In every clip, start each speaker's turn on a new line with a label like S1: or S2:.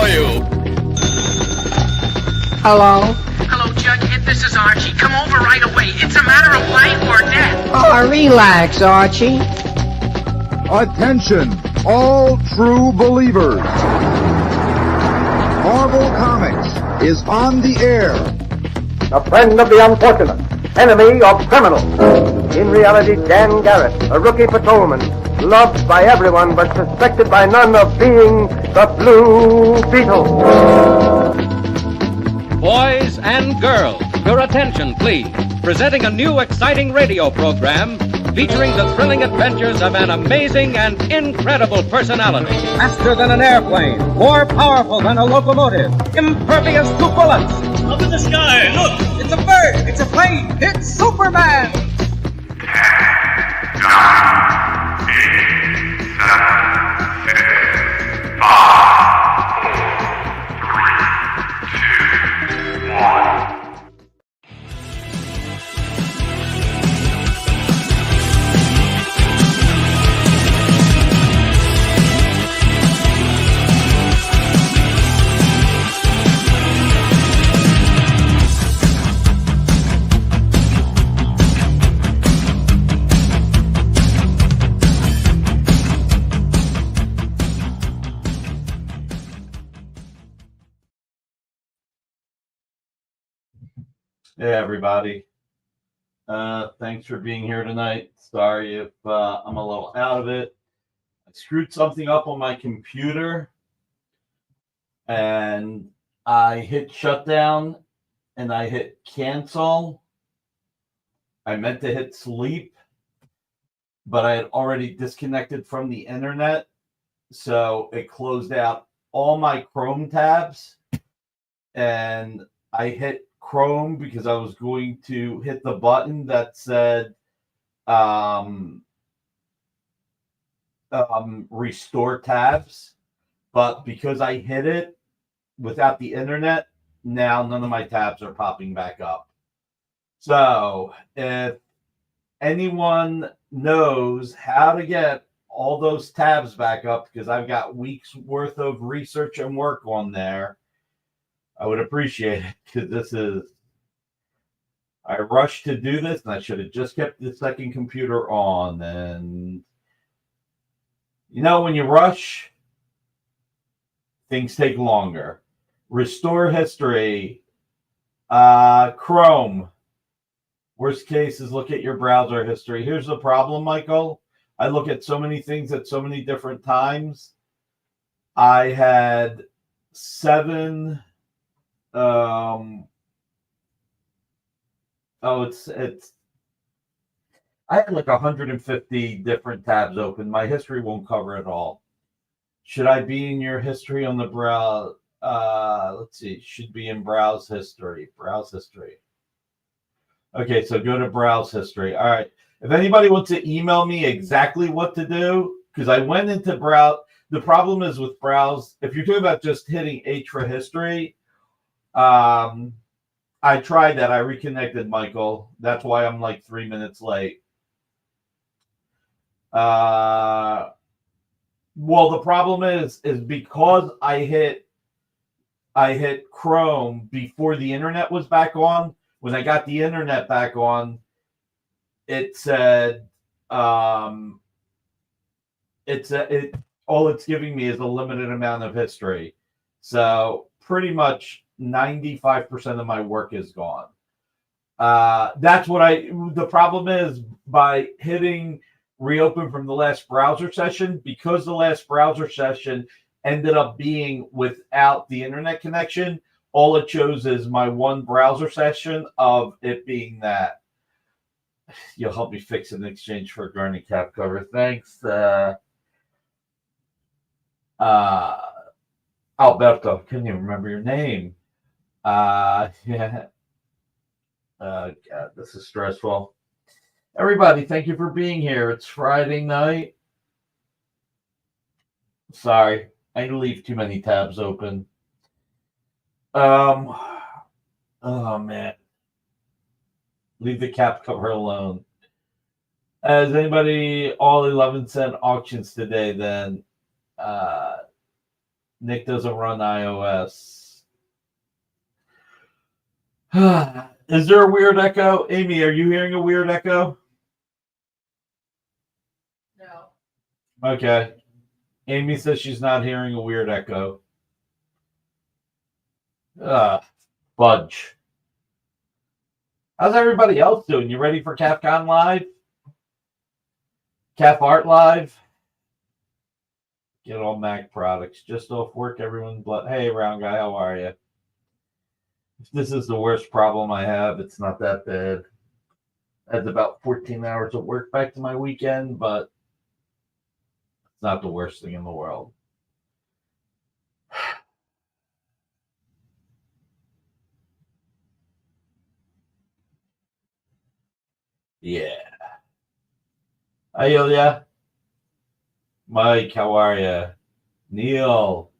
S1: for you?
S2: Hello?
S3: Hello, Jughead. This is Archie. Come over right away. It's a matter of life or death.
S2: Oh, relax, Archie.
S4: Attention, all true believers. Marvel Comics is on the air.
S5: A friend of the unfortunate, enemy of criminals. In reality, Dan Garrett, a rookie patrolman, loved by everyone but suspected by none of being the Blue Beetle.
S6: Boys and girls, your attention, please. Presenting a new exciting radio program featuring the thrilling adventures of an amazing and incredible personality.
S7: Faster than an airplane, more powerful than a locomotive, impervious to bullets.
S8: Up in the sky, look!
S7: It's a bird, it's a plane, it's Superman!
S9: 10, 9, 8, 7, 6, 5, 4, 3, 2, 1.
S10: Hey everybody, thanks for being here tonight. Sorry if I'm a little out of it. I screwed something up on my computer and I hit shutdown and I hit cancel. I meant to hit sleep, but I had already disconnected from the internet, so it closed out all my Chrome tabs, and I hit Chrome because I was going to hit the button that said restore tabs, but because I hit it without the internet, now none of my tabs are popping back up. So if anyone knows how to get all those tabs back up, because I've got weeks worth of research and work on there, I would appreciate it, because I rushed to do this and I should have just kept the second computer on. And you know, when you rush, things take longer. Restore history, Chrome. Worst case is look at your browser history. Here's the problem, Michael. I look at so many things at so many different times. I had 7 I had like 150 different tabs open. My history won't cover it all. Should I be in your history on the browse? Let's see. Should be in browse history. Browse history. Okay, so go to browse history. All right. If anybody wants to email me exactly what to do, because I went into browse. The problem is with browse, if you're talking about just hitting H for history, I tried that. I reconnected, Michael. That's why I'm like 3 minutes late. Well, the problem is because I hit Chrome before the internet was back on. When I got the internet back on, it said all it's giving me is a limited amount of history. So pretty much 95% of my work is gone. That's what the problem is by hitting reopen from the last browser session, because the last browser session ended up being without the internet connection. All it shows is my one browser session of it being that. You'll help me fix it in exchange for a Garney cap cover. Thanks. Alberto, can you remember your name? Yeah. God, this is stressful. Everybody, thank you for being here. It's Friday night. Sorry, I leave too many tabs open. Oh man. Leave the cap cover alone. Has anybody all 11-cent auctions today then? Nick doesn't run iOS. Is there a weird echo? Amy, are you hearing a weird echo?
S1: No.
S10: Okay. Amy says she's not hearing a weird echo. Fudge. How's everybody else doing? You ready for CAFCON Live? CAF Art Live? Get all Mac products. Just off work, everyone. But hey, round guy, how are you? If this is the worst problem I have, it's not that bad. That's about 14 hours of work back to my weekend, but it's not the worst thing in the world. Yeah. Hi, Ilya. Mike, how are you? Neil,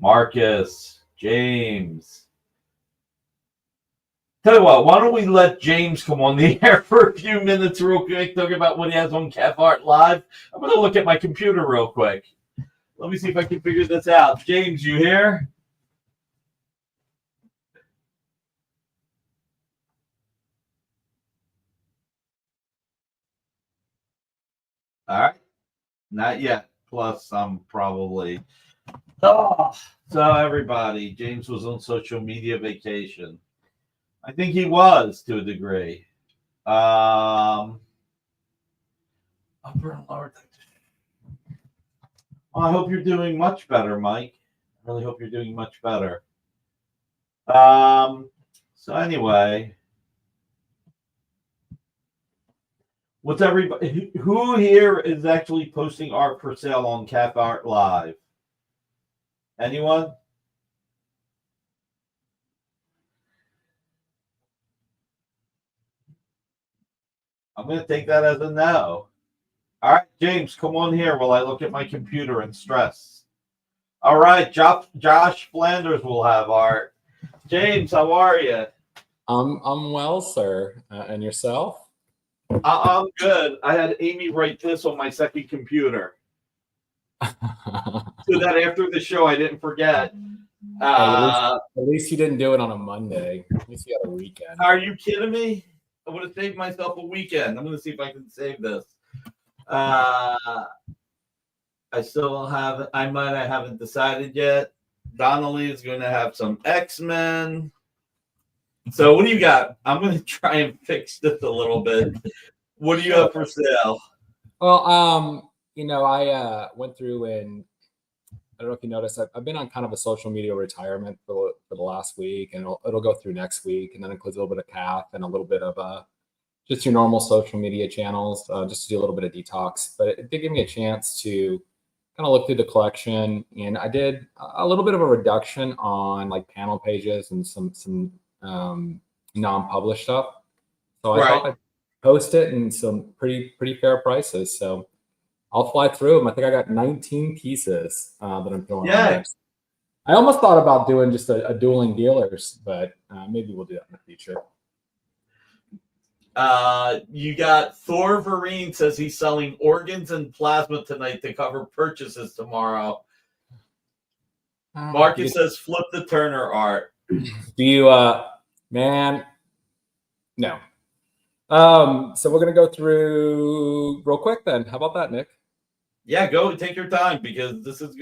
S10: Marcus, James. Tell you what, why don't we let James come on the air for a few minutes real quick, talk about what he has on CAF Art Live. I'm going to look at my computer real quick. Let me see if I can figure this out. James, you here? All right. Not yet. Plus, I'm probably... Oh, so everybody, James was on social media vacation. I think he was to a degree. Upper and lower. Oh, I hope you're doing much better, Mike. I really hope you're doing much better. So anyway, what's everybody? Who here is actually posting art for sale on CAF Art Live? Anyone? I'm going to take that as a no. All right, James, come on here while I look at my computer and stress. All right, Josh Flanders will have art. James, how are you?
S11: I'm well, sir. And yourself?
S10: I'm good. I had Amy write this on my second computer. So that after the show, I didn't forget.
S11: At least you didn't do it on a Monday. At least you had a weekend.
S10: Are you kidding me? I would have saved myself a weekend. I'm going to see if I can save this. I still have. I haven't decided yet. Donnelly is going to have some X-Men. So what do you got? I'm going to try and fix this a little bit. What do you have for sale?
S11: Well, I went through and I don't know if you noticed, I've been on kind of a social media retirement for the last week, and it'll go through next week, and then includes a little bit of CAF and a little bit of just your normal social media channels, just to do a little bit of detox. But it did give me a chance to kind of look through the collection, and I did a little bit of a reduction on like panel pages and some non-published stuff. So I thought I'd post it in some pretty fair prices. So I'll fly through them. I think I got 19 pieces that I'm throwing on there. I almost thought about doing just a dueling dealers, but maybe we'll do that in the future.
S10: You got Thor Vereen says he's selling organs and plasma tonight to cover purchases tomorrow. Marcus says flip the Turner art.
S11: Do you, man? No. So we're gonna go through real quick then. How about that, Nick?
S10: Yeah, go take your time because this is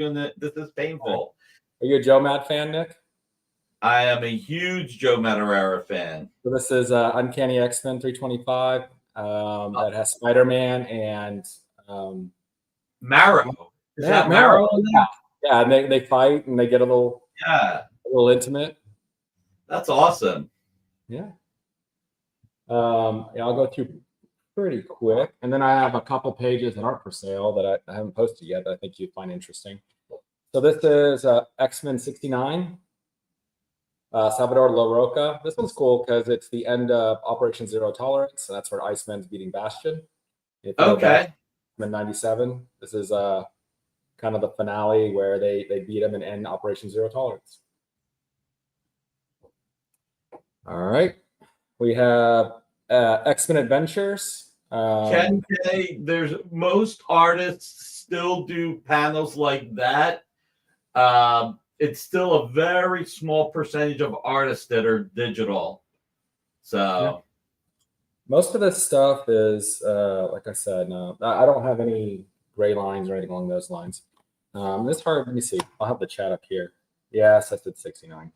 S10: painful.
S11: Are you a Joe Mad fan, Nick?
S10: I am a huge Joe Madureira fan.
S11: So this is Uncanny X-Men 325 that has Spider-Man and
S10: Marrow. Is that
S11: Marrow? Yeah, and they fight and they get a little intimate.
S10: That's awesome.
S11: Yeah. I'll go through pretty quick, and then I have a couple pages that aren't for sale that I haven't posted yet that I think you'd find interesting. So this is X-Men 69. Salvador La Roca. This one's cool because it's the end of Operation Zero Tolerance. So that's where Iceman's beating Bastion.
S10: Okay.
S11: In 97. This is kind of the finale where they beat him and end Operation Zero Tolerance. All right. We have X-Men Adventures.
S10: There's most artists still do panels like that. it's still a very small percentage of artists that are digital. So
S11: most of this stuff is, like I said, no, I don't have any gray lines or anything along those lines. It's hard. Let me see. I'll have the chat up here. Yes, I said 69.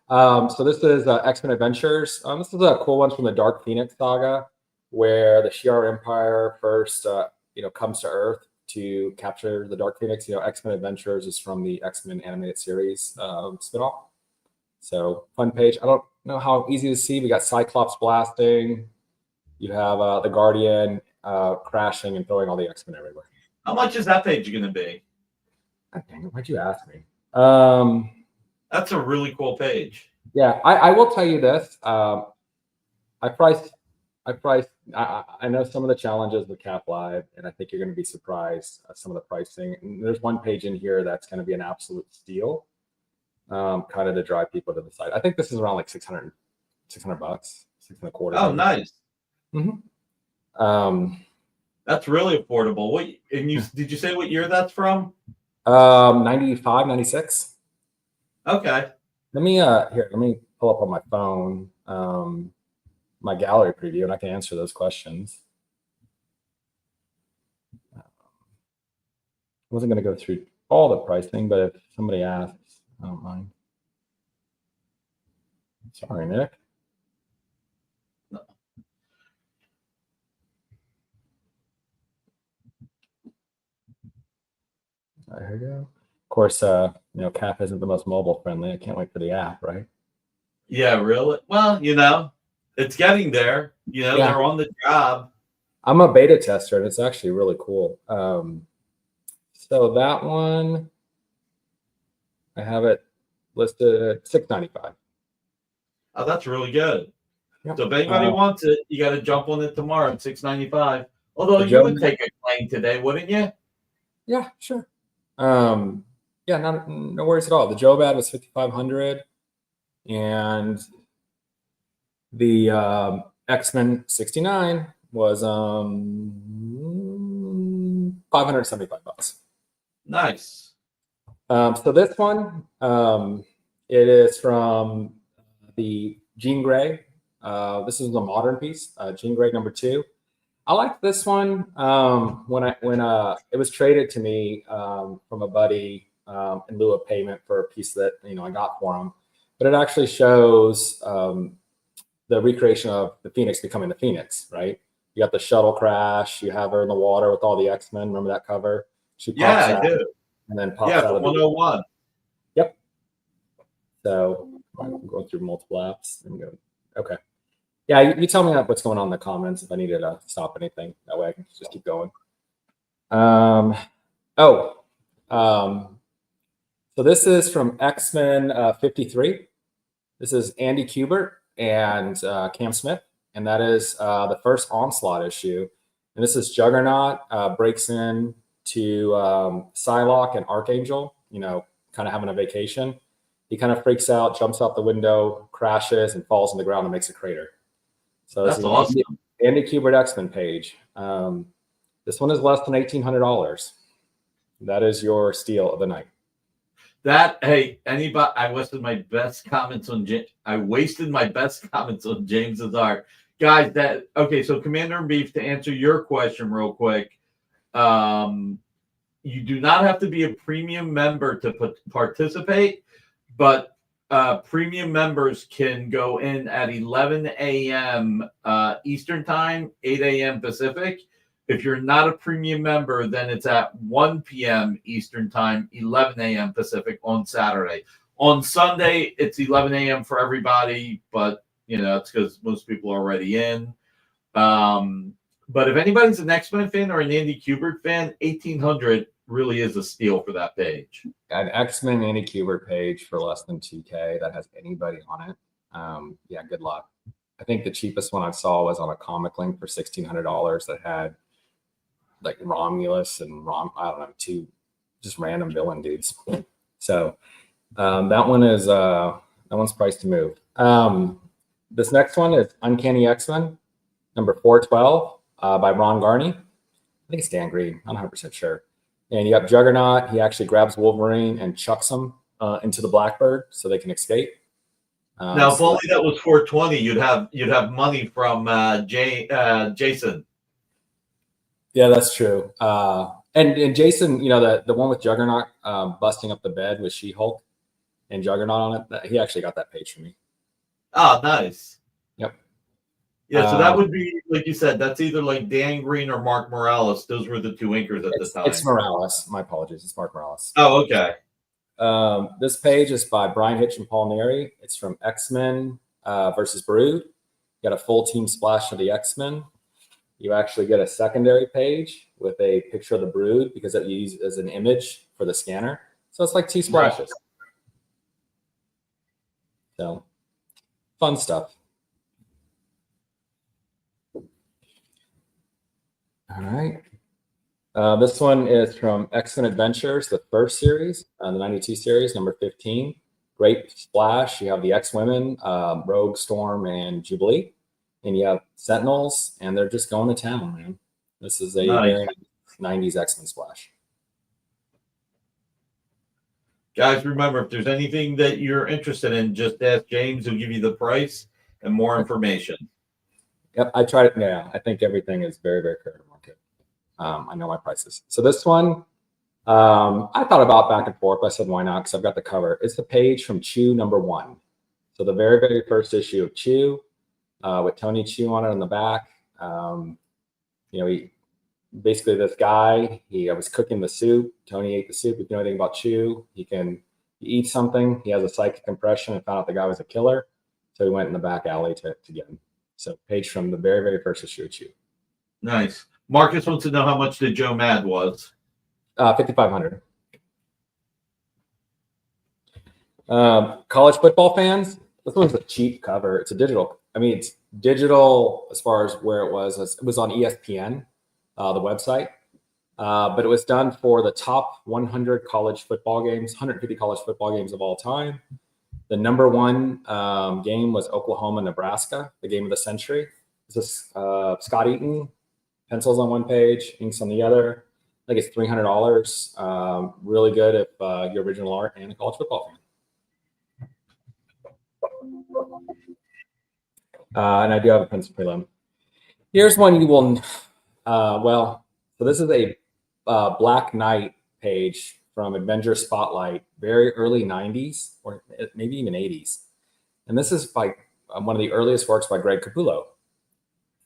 S11: So this is X-Men Adventures. This is a cool one from the Dark Phoenix saga, where the Shi'ar Empire first, comes to Earth to capture the Dark Phoenix. X-Men Adventures is from the X-Men animated series spinoff. So fun page. I don't know how easy to see. We got Cyclops blasting. You have the Guardian crashing and throwing all the X-Men everywhere.
S10: How much is that page going to be?
S11: God dang it, why'd you ask me?
S10: That's a really cool page.
S11: Yeah, I will tell you this. I know some of the challenges with Cap Live, and I think you're going to be surprised at some of the pricing. And there's one page in here that's going to be an absolute steal, kind of to drive people to the site. I think this is around like $600, $625.
S10: Oh, nice.
S11: Mm-hmm.
S10: That's really affordable. Did you say what year that's from?
S11: 95, 96.
S10: Okay.
S11: Let me pull up on my phone my gallery preview, and I can answer those questions. I wasn't going to go through all the pricing, but if somebody asks, I don't mind. Sorry, Nick.
S10: No.
S11: There you go. Of course, CAF isn't the most mobile friendly. I can't wait for the app, right?
S10: Yeah, really? Well, it's getting there. They're on the job.
S11: I'm a beta tester, and it's actually really cool. So that one, I have it listed at $695.
S10: Oh, that's really good.
S11: Yep.
S10: So if anybody wants it, you got to jump on it tomorrow at $695. Although you would take a claim today, wouldn't you?
S11: Yeah, sure. No worries at all. The Job ad was $5,500, and the X-Men 69 was $575.
S10: Nice.
S11: So this one, it is from the Jean Grey. This is a modern piece, Jean Grey #2. I like this one when it was traded to me from a buddy in lieu of payment for a piece that I got for him. But it actually shows the recreation of the Phoenix becoming the Phoenix, right? You got the shuttle crash. You have her in the water with all the X-Men. Remember that cover? She pops out,
S10: I do.
S11: And then pops out of
S10: 101.
S11: Yep. So I'm going through multiple apps and go. Okay. Yeah, you tell me what's going on in the comments if I needed to stop anything. That way I can just keep going. So this is from X-Men 53. This is Andy Kubert and Cam Smith, and that is the first Onslaught issue. And this is Juggernaut breaks in to Psylocke and Archangel, kind of having a vacation. He kind of freaks out, jumps out the window, crashes, and falls on the ground and makes a crater. So this is
S10: awesome.
S11: Andy Kubert X-Men page. This one is less than $1,800. That is your steal of the night.
S10: Anybody? I wasted my best comments on James's art, guys. So Commander in Beef, to answer your question real quick, you do not have to be a premium member to participate, but premium members can go in at 11 a.m. Eastern time, 8 a.m. Pacific. If you're not a premium member, then it's at 1 p.m. Eastern time, 11 a.m. Pacific on Saturday. On Sunday, it's 11 a.m. for everybody, but it's because most people are already in. But if anybody's an X-Men fan or an Andy Kubert fan, 1,800 really is a steal for that page.
S11: An X-Men Andy Kubert page for less than $2,000 that has anybody on it. Good luck. I think the cheapest one I saw was on a comic link for $1,600 that had like Romulus and two just random villain dudes. So that one's priced to move. This next one is Uncanny X-Men number 412 by Ron Garney. I think it's Dan Green. I'm not 100% sure. And you have Juggernaut. He actually grabs Wolverine and chucks him into the Blackbird so they can escape.
S10: Now, if only that was 420, you'd have money from Jason.
S11: Yeah, that's true. And Jason, the one with Juggernaut busting up the bed with She-Hulk and Juggernaut on it, he actually got that page for me.
S10: Oh, nice.
S11: Yep.
S10: Yeah, so that would be, like you said, that's either like Dan Green or Mark Morales. Those were the two inkers at the time.
S11: It's Morales. My apologies. It's Mark Morales.
S10: Oh, okay.
S11: This page is by Brian Hitch and Paul Neary. It's from X-Men versus Brood. You got a full team splash of the X-Men. You actually get a secondary page with a picture of the Brood because it used as an image for the scanner. So it's like two splashes. Right. So fun stuff. All right. This one is from X-Men Adventures, the first series, the 92 series, number 15. Great splash. You have the X-Women, Rogue, Storm, and Jubilee. And you have Sentinels, and they're just going to town, man. This is a very 90s X-Men splash.
S10: Guys, remember, if there's anything that you're interested in, just ask James. He'll give you the price and more information.
S11: Yep, I tried it. Yeah, I think everything is very, very fair to market. I know my prices. So this one, I thought about back and forth. I said, why not? Because I've got the cover. It's the page from Chew number 1. So the very, very first issue of Chew with Tony Chew on it on the back. He basically this guy, he was cooking the soup. Tony ate the soup. If you know anything about Chew, he eats something. He has a psychic impression and found out the guy was a killer. So he went in the back alley to get him. So page from the very, very first issue of Chew.
S10: Nice. Marcus wants to know how much the Joe Mad was.
S11: $5,500. College football fans, this one's a cheap cover. It's a digital. I mean, it's digital as far as where it was. It was on ESPN, the website. But it was done for the top 100 college football games, 150 college football games of all time. The number one game was Oklahoma, Nebraska, the game of the century. This is Scott Eaton, pencils on one page, inks on the other. I think it's $300. Really good if you're original art and a college football fan. And I do have a pencil prelim. Here's one you will, so this is a Black Knight page from Avenger Spotlight, very early 90s, or maybe even 80s. And this is by one of the earliest works by Greg Capullo.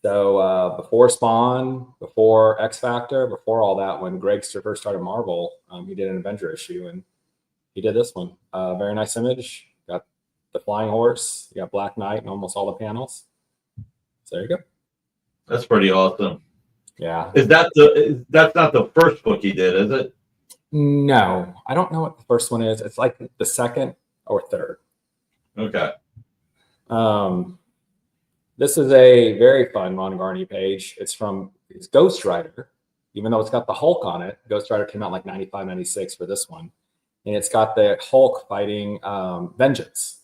S11: So before Spawn, before X Factor, before all that, when Greg first started Marvel, he did an Avenger issue, and he did this one. Very nice image. Got the flying horse. You got Black Knight and almost all the panels. So there you go.
S10: That's pretty awesome.
S11: Yeah.
S10: That's not the first book he did, is it?
S11: No, I don't know what the first one is. It's like the second or third.
S10: Okay.
S11: This is a very fun Ron Garney page. It's Ghost Rider, even though it's got the Hulk on it. Ghost Rider came out like 95, 96 for this one. And it's got the Hulk fighting Vengeance.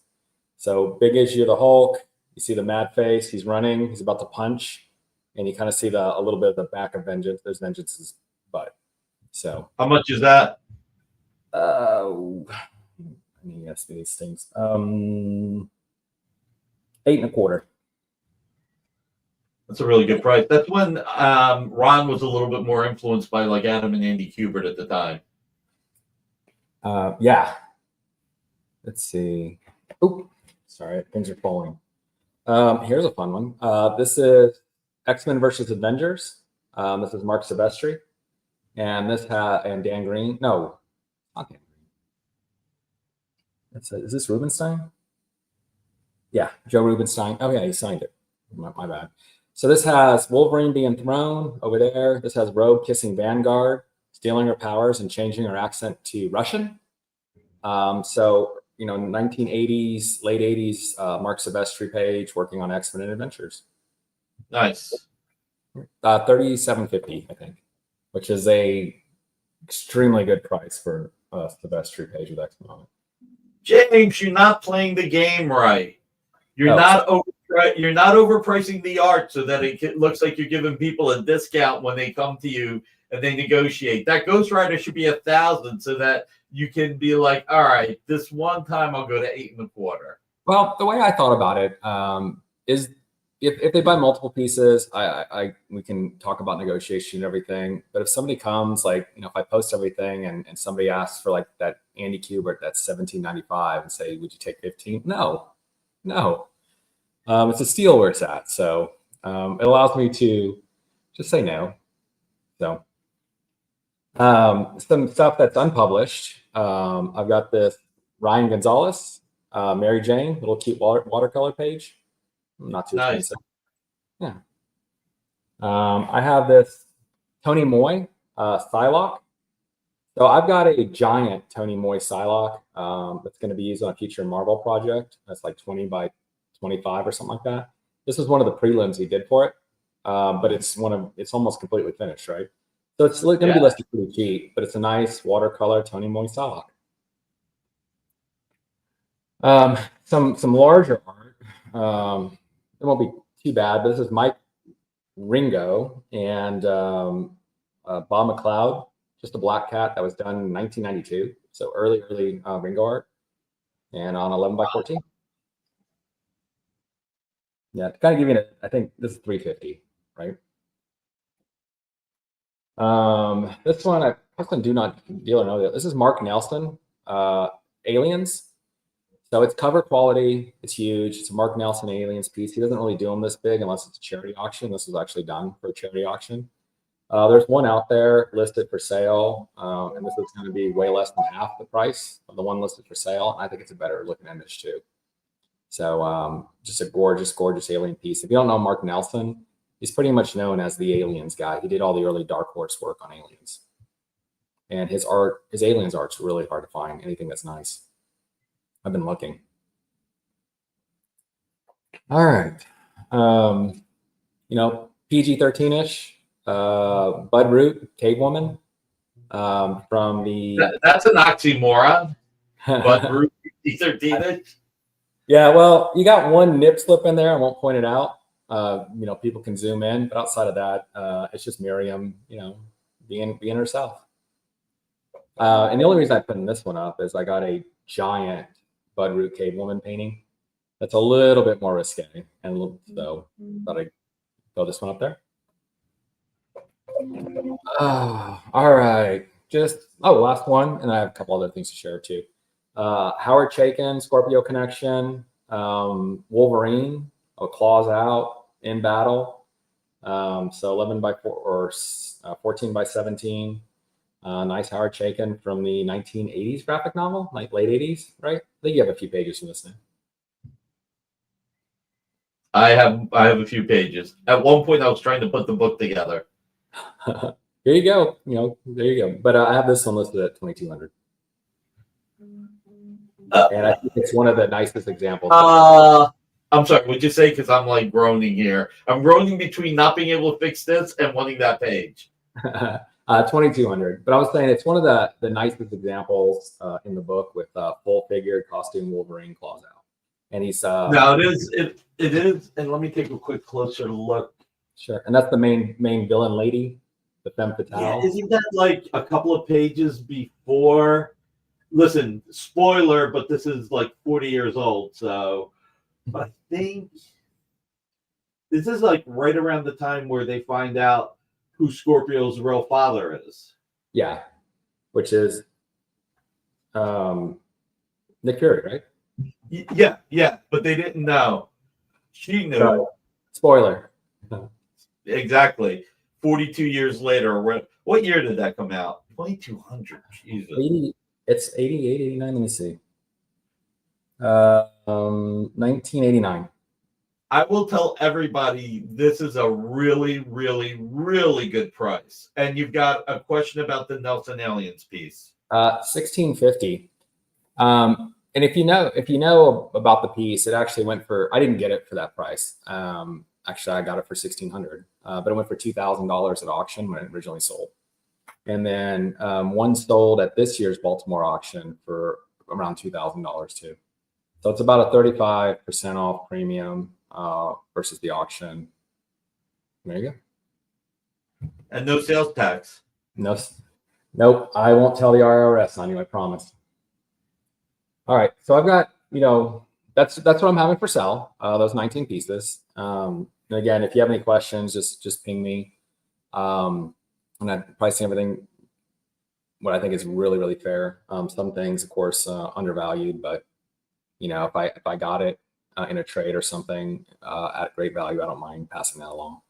S11: So big issue of the Hulk. You see the mad face. He's running. He's about to punch. And you kind of see a little bit of the back of Vengeance. There's Vengeance's butt. So
S10: how much is that?
S11: I mean, yes, these things. $8.25.
S10: That's a really good price. That's when Ron was a little bit more influenced by like Adam and Andy Kubert at the time.
S11: Yeah. Let's see. Oop, sorry, things are falling. Here's a fun one. This is X-Men versus Avengers. This is Mark Silvestri. And and Dan Green. No, not Dan Green. Is this Rubenstein? Yeah, Joe Rubenstein. Oh yeah, he signed it. My bad. So this has Wolverine being thrown over there. This has Rogue kissing Vanguard, stealing her powers and changing her accent to Russian. 1980s, late 80s, Mark Silvestri page working on X-Men and Adventures.
S10: Nice.
S11: $37.50, I think, which is a extremely good price for a Silvestri page with X-Men on it.
S10: James, you're not playing the game right. You're not overpricing the art so that it looks like you're giving people a discount when they come to you and they negotiate. That Ghost Rider should be 1,000 so that you can be like, all right, this one time I'll go to 8.25.
S11: Well, the way I thought about it is if they buy multiple pieces, we can talk about negotiation and everything. But if somebody comes, like, if I post everything and somebody asks for like that Andy Kubert that's $17.95 and say, would you take 15? No. It's a steal where it's at. So it allows me to just say no. So some stuff that's unpublished. I've got this Ryan Gonzalez, Mary Jane, little cute watercolor page. Not too expensive. Yeah. I have this Tony Moy Psylocke. So I've got a giant Tony Moy Psylocke that's going to be used on a future Marvel project. That's like 20 by 25 or something like that. This is one of the prelims he did for it, but it's almost completely finished, right? So it's going to be listed pretty cheap, but it's a nice watercolor Tony Moy Psylocke. Some larger art. It won't be too bad, but this is Mike Ringo and Bob McLeod, just a black cat that was done in 1992. So early Ringo art, and on 11 by 14. Yeah, to kind of give you I think this is 350, right? This one I personally do not deal or know that. This is Mark Nelson, Aliens. So it's cover quality. It's huge. It's a Mark Nelson Aliens piece. He doesn't really do them this big unless it's a charity auction. This was actually done for a charity auction. There's one out there listed for sale, and this is going to be way less than half the price of the one listed for sale. I think it's a better looking image too. So just a gorgeous, gorgeous alien piece. If you don't know Mark Nelson, he's pretty much known as the Aliens guy. He did all the early Dark Horse work on Aliens. And his Aliens art's really hard to find, anything that's nice. I've been looking. All right. PG-13-ish, Bud Root, Cave Woman, from the...
S10: That's an oxymoron. Bud Root, PG-13-ish?
S11: Yeah, well, you got one nip slip in there. I won't point it out. People can zoom in, but outside of that, it's just Miriam, being herself. And the only reason I put this one up is I got a giant Bud Root Cave Woman painting that's a little bit more risque, and so thought I'd throw this one up there. All right, last one, and I have a couple other things to share too. Howard Chaykin, Scorpio Connection, Wolverine, Claws Out, In Battle. So 11 by 4 or 14 by 17. Nice Howard Chaykin from the 1980s graphic novel, like late 80s, right? I think you have a few pages from this now.
S10: I have a few pages. At one point, I was trying to put the book together.
S11: Here you go. There you go. But I have this one listed at $2,200. And I think it's one of the nicest examples.
S10: I'm sorry, what'd you say? Because I'm like groaning here. I'm groaning between not being able to fix this and wanting that page.
S11: 2,200. But I was saying it's one of the nicest examples in the book with full figured costume Wolverine claws out. And he's
S10: no, it is. And let me take a quick closer look.
S11: Sure. And that's the main villain lady, the femme fatale.
S10: Yeah, isn't that like a couple of pages before? Listen, spoiler, but this is like 40 years old, so I think this is like right around the time where they find out who Scorpio's real father is.
S11: Yeah, which is Nick Fury, right?
S10: Yeah, but they didn't know. She knew.
S11: So, spoiler.
S10: Exactly. 42 years later. What year did that come out? 2200. Jesus.
S11: It's 88, 89. Let me see. 1989.
S10: I will tell everybody this is a really, really, really good price. And you've got a question about the Nelson Aliens piece.
S11: 1650. And if you know about the piece, it actually went for, I didn't get it for that price. Actually, I got it for $1,600, but it went for $2,000 at auction when it originally sold. And then one sold at this year's Baltimore auction for around $2,000 too. So it's about a 35% off premium versus the auction. There you go.
S10: And no sales tax.
S11: No, nope. I won't tell the IRS on you. I promise. All right. So I've got, that's what I'm having for sale. Those 19 pieces. And again, if you have any questions, just ping me. And I'm pricing everything what I think is really, really fair. Some things, of course, undervalued, but if I got it in a trade or something at great value, I don't mind passing that along.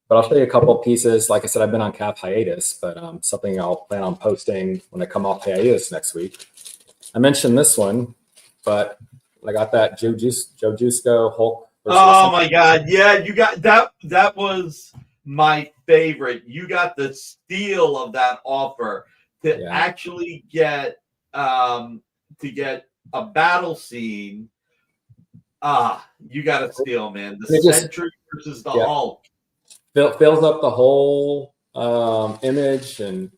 S11: But I'll show you a couple of pieces. Like I said, I've been on cap hiatus, but something I'll plan on posting when I come off hiatus next week. I mentioned this one, but I got that Joe Jusko Hulk.
S10: Oh my God! Yeah, you got that. That was my favorite. You got the steal of that offer to actually get a battle scene. You got to steal, man. The Sentry versus the Hulk.
S11: Fills up the whole image, and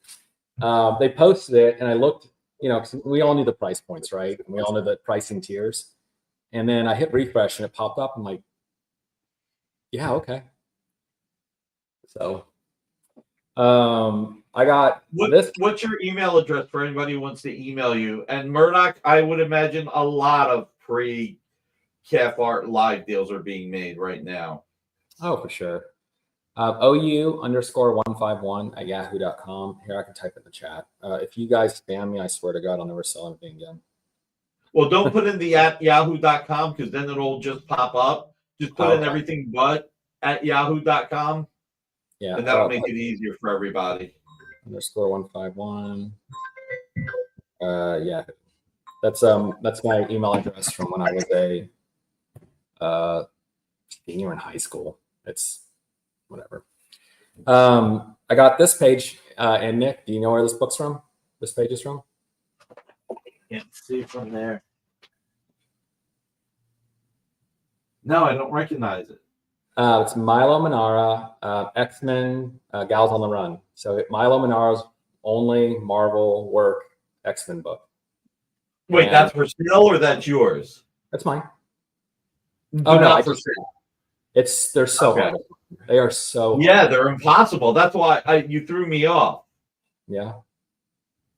S11: they posted it, and I looked, 'cause we all knew the price points, right? And we all knew the pricing tiers. And then I hit refresh, and it popped up. I'm like, yeah, okay. So I got this.
S10: What's your email address for anybody who wants to email you? And Murdoch, I would imagine a lot of pre-calf art live deals are being made right now.
S11: Oh, for sure. OU_151 @yahoo.com. Here, I can type it in the chat. If you guys spam me, I swear to God, I'll never sell anything again.
S10: Well, don't put in the @yahoo.com because then it'll just pop up. Just put in everything but @yahoo.com.
S11: Yeah.
S10: And that'll make it easier for everybody.
S11: _151. Yeah. That's my email address from when I was a senior in high school. It's whatever. I got this page, and Nick, do you know where this book's from? This page is from?
S10: Can't see from there. No, I don't recognize it.
S11: It's Milo Manara, X-Men, Gals on the Run. So Milo Manara's only Marvel work X-Men book.
S10: Wait, that's for sale or that's yours?
S11: That's mine.
S10: Oh no, for sale.
S11: They're so hard. They are so
S10: hard. They're impossible. That's why you threw me off.
S11: Yeah.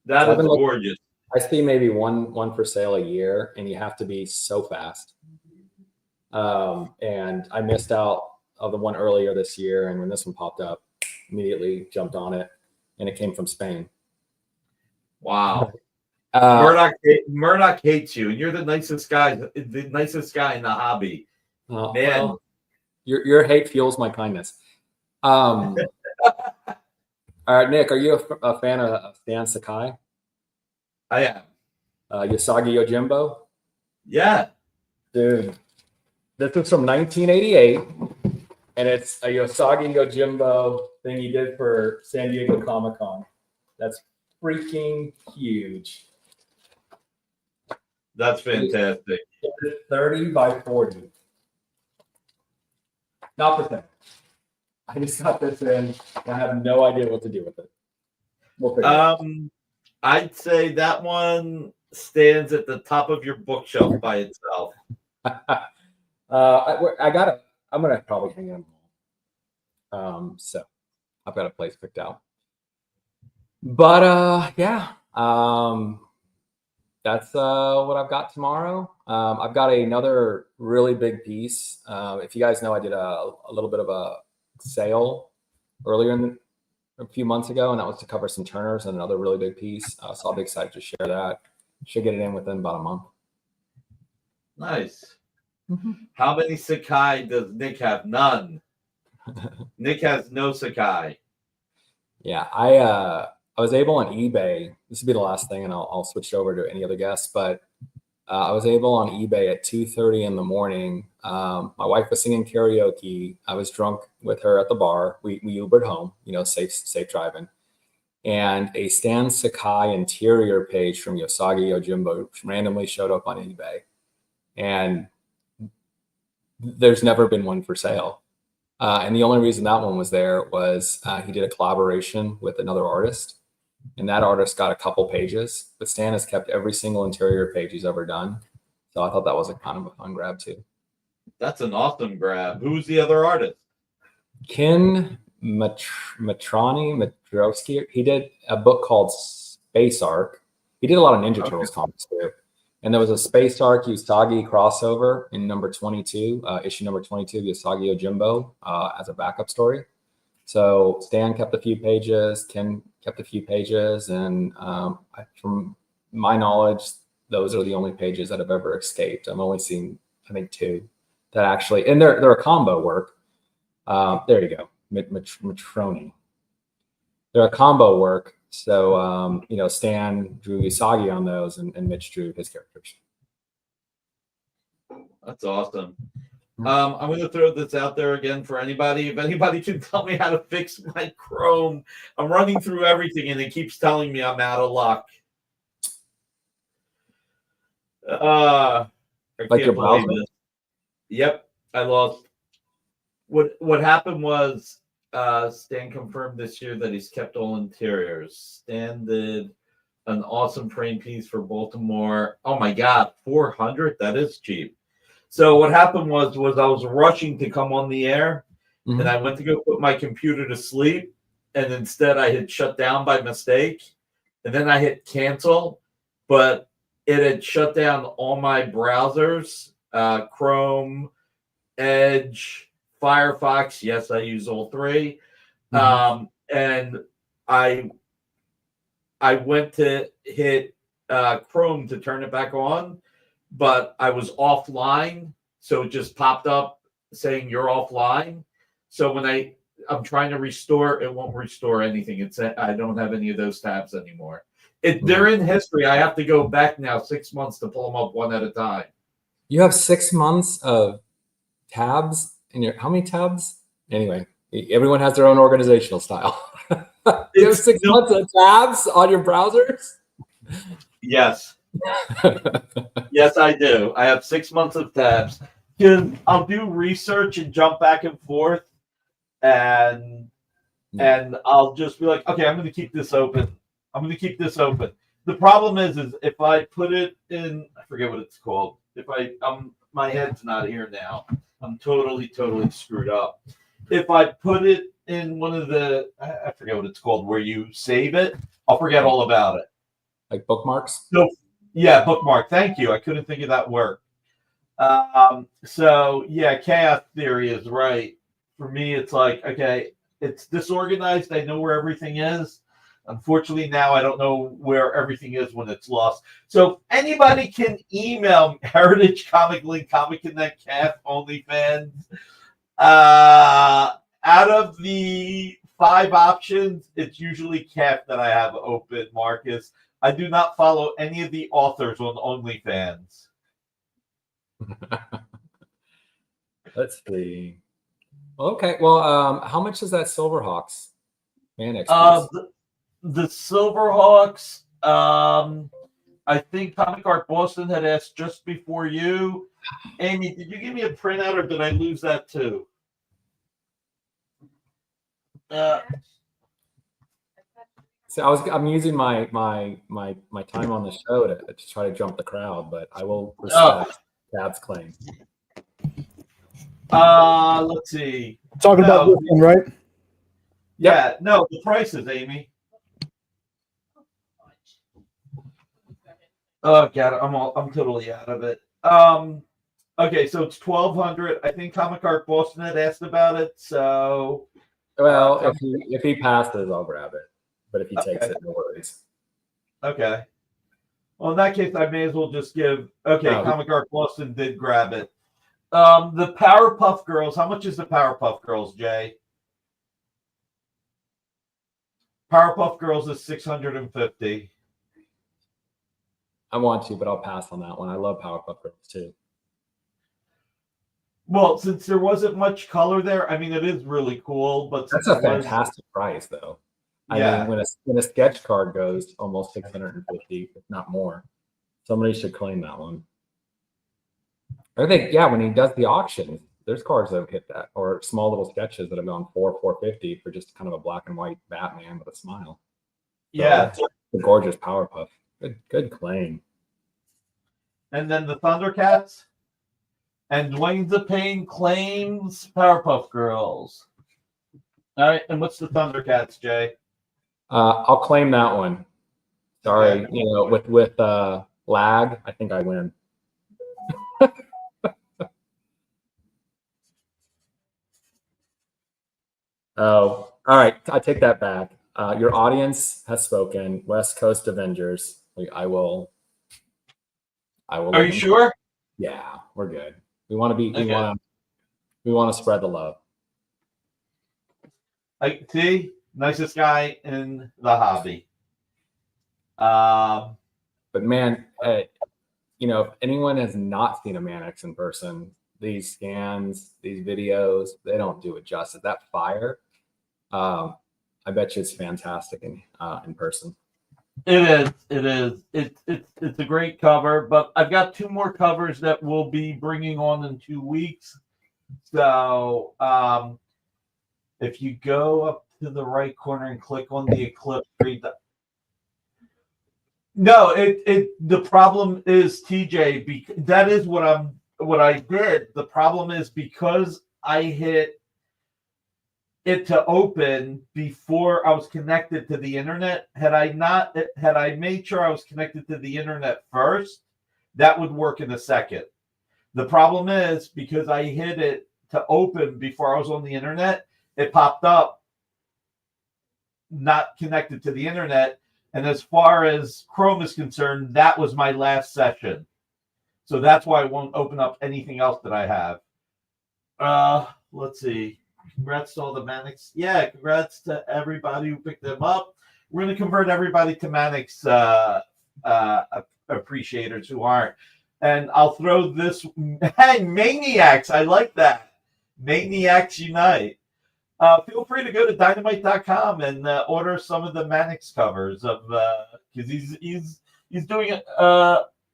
S10: That is gorgeous.
S11: I see maybe one for sale a year, and you have to be so fast. And I missed out of the one earlier this year, and when this one popped up, immediately jumped on it, and it came from Spain.
S10: Wow. Murdoch hates you, and you're the nicest guy in the hobby. Man.
S11: Well, your hate fuels my kindness. All right, Nick, are you a fan of Stan Sakai?
S10: I am.
S11: Usagi Yojimbo?
S10: Yeah.
S11: Dude, this is from 1988, and it's a Usagi Yojimbo thing he did for San Diego Comic-Con. That's freaking huge.
S10: That's fantastic.
S11: It's 30 by 40. Not for sale. I just got this in, and I have no idea what to do with it. We'll figure it out.
S10: I'd say that one stands at the top of your bookshelf by itself.
S11: I'm gonna probably hang them all. So I've got a place picked out. But that's what I've got tomorrow. I've got another really big piece. If you guys know, I did a little bit of a sale earlier a few months ago, and that was to cover some Turners and another really big piece. So I'll be excited to share that. Should get it in within about a month.
S10: Nice. Mm-hmm. How many Sakai does Nick have? None. Nick has no Sakai.
S11: Yeah, I was able on eBay. This will be the last thing, and I'll switch over to any other guests. But I was able on eBay at 2:30 in the morning. My wife was singing karaoke. I was drunk with her at the bar. We Ubered home, safe driving. And a Stan Sakai interior page from Usagi Yojimbo randomly showed up on eBay. And there's never been one for sale. And the only reason that one was there was he did a collaboration with another artist. And that artist got a couple pages. But Stan has kept every single interior page he's ever done. So I thought that was a kind of a fun grab too.
S10: That's an awesome grab. Who's the other artist?
S11: Ken Madrowski. He did a book called Space Arc. He did a lot of Ninja Turtles comics too. And there was a Space Arc Usagi crossover in number 22, issue number 22, Usagi Yojimbo, as a backup story. So Stan kept a few pages, Ken kept a few pages, and from my knowledge, those are the only pages that have ever escaped. I've only seen, I think, 2 that actually, and they're a combo work. There you go, Matroni. They're a combo work. So, Stan drew Usagi on those, and Mitch drew his characters.
S10: That's awesome. I'm going to throw this out there again for anybody. If anybody can tell me how to fix my Chrome, I'm running through everything, and it keeps telling me I'm out of luck.
S11: Like your browser?
S10: Yep, I lost. What happened was Stan confirmed this year that he's kept all interiors. Stan did an awesome frame piece for Baltimore. Oh my God, $400? That is cheap. So what happened was I was rushing to come on the air, and I went to go put my computer to sleep, and instead I had shut down by mistake, and then I hit cancel, but it had shut down all my browsers, Chrome, Edge, Firefox. Yes, I use all 3. And I went to hit Chrome to turn it back on, but I was offline, so it just popped up saying you're offline. So when I'm trying to restore, it won't restore anything. I don't have any of those tabs anymore. They're in history. I have to go back now 6 months to pull them up one at a time.
S11: You have 6 months of tabs in your, how many tabs? Anyway, everyone has their own organizational style. You have 6 months of tabs on your browsers?
S10: Yes. Yes, I do. I have 6 months of tabs. Because I'll do research and jump back and forth, and I'll just be like, okay, I'm going to keep this open. I'm going to keep this open. The problem is if I put it in, I forget what it's called. My head's not here now. I'm totally screwed up. If I put it in one of the, I forget what it's called, where you save it, I'll forget all about it.
S11: Like bookmarks?
S10: So, yeah, bookmark. Thank you. I couldn't think of that word. So, yeah, chaos theory is right. For me, it's like, okay, it's disorganized. I know where everything is. Unfortunately, now I don't know where everything is when it's lost. So if anybody can email Heritage Comic Link, Comic Connect, CAF, OnlyFans. Out of the 5 options, it's usually CAF that I have open, Marcus. I do not follow any of the authors on OnlyFans.
S11: Let's see. Okay, well, how much is that Silverhawks Manix piece?
S10: The Silverhawks, I think Comic Art Boston had asked just before you. Amy, did you give me a printout, or did I lose that too?
S11: So I'm using my time on the show to try to jump the crowd, but I will respect Tab's claim.
S10: Let's see.
S1: Talking about this one, right?
S10: Yeah, no, the prices, Amy. Oh God, I'm totally out of it. Okay, so it's 1,200. I think Comic Art Boston had asked about it. So,
S11: well, if he passes, I'll grab it. But if he takes it, no worries.
S10: Okay. Well, in that case, I may as well just give. Okay, Comic Art Boston did grab it. The Powerpuff Girls. How much is the Powerpuff Girls, Jay? Powerpuff Girls is $650.
S11: I want to, but I'll pass on that one. I love Powerpuff Girls too.
S10: Well, since there wasn't much color there, I mean, it is really cool. But
S11: that's a fantastic price, though.
S10: Yeah.
S11: I mean, when a sketch card goes almost $650, if not more, somebody should claim that one. I think, yeah, when he does the auction, there's cards that have hit that, or small little sketches that have gone $450 for just kind of a black and white Batman with a smile.
S10: Yeah,
S11: so the gorgeous Powerpuff. Good claim.
S10: And then the Thundercats. And Dwayne the Pain claims Powerpuff Girls. All right, and what's the Thundercats, Jay?
S11: I'll claim that one. Sorry,
S10: Okay.
S11: you know, with lag, I think I win. Oh, all right. I take that back. Your audience has spoken. West Coast Avengers. I will.
S10: Are
S11: let
S10: you
S11: them-
S10: sure?
S11: Yeah, we're good. We want to be.
S10: Okay.
S11: We want to spread the love.
S10: I see, nicest guy in the hobby.
S11: But man, you know, if anyone has not seen a Manix in person, these scans, these videos, they don't do it justice. That fire, I bet you it's fantastic in person.
S10: It is. It's a great cover, but I've got 2 more covers that we'll be bringing on in 2 weeks. So if you go up to the right corner and click on the Eclipse, no, the problem is TJ. That is what I did. The problem is because I hit it to open before I was connected to the internet. Had I made sure I was connected to the internet first, that would work in a second. The problem is because I hit it to open before I was on the internet, it popped up not connected to the internet. And as far as Chrome is concerned, that was my last session. So that's why I won't open up anything else that I have. Let's see. Congrats to all the Manix. Yeah, congrats to everybody who picked them up. We're going to convert everybody to Manix appreciators who aren't. And I'll throw this. Hey, Maniacs. I like that. Maniacs Unite. Feel free to go to dynamite.com and order some of the Manix covers of because he's doing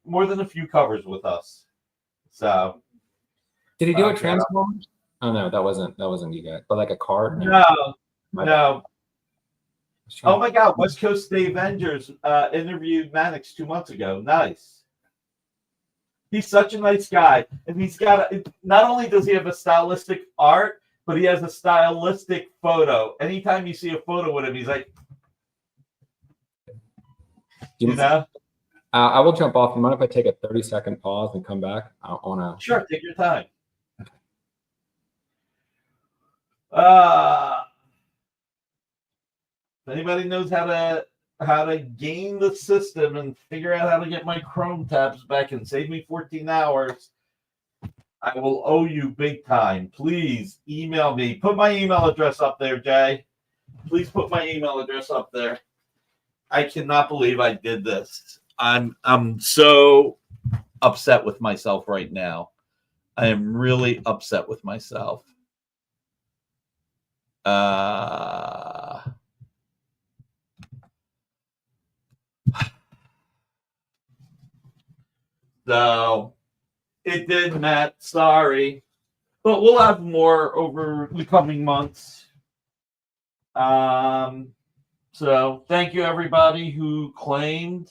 S10: more than a few covers with us. So
S11: did he do a Transformers? Oh no, that wasn't you guys, but like a card.
S10: No. Oh my God, West Coast State Avengers interviewed Manix 2 months ago. Nice. He's such a nice guy, and he's got not only does he have a stylistic art, but he has a stylistic photo. Anytime you see a photo with him, he's like, you know.
S11: I will jump off. You mind if I take a 30-second pause and come back? I want to.
S10: Sure, take your time. If anybody knows how to game the system and figure out how to get my Chrome tabs back and save me 14 hours, I will owe you big time. Please email me. Put my email address up there, Jay. Please put my email address up there. I cannot believe I did this. I'm so upset with myself right now. I am really upset with myself. So it did, Matt. Sorry. But we'll have more over the coming months. So thank you everybody who claimed.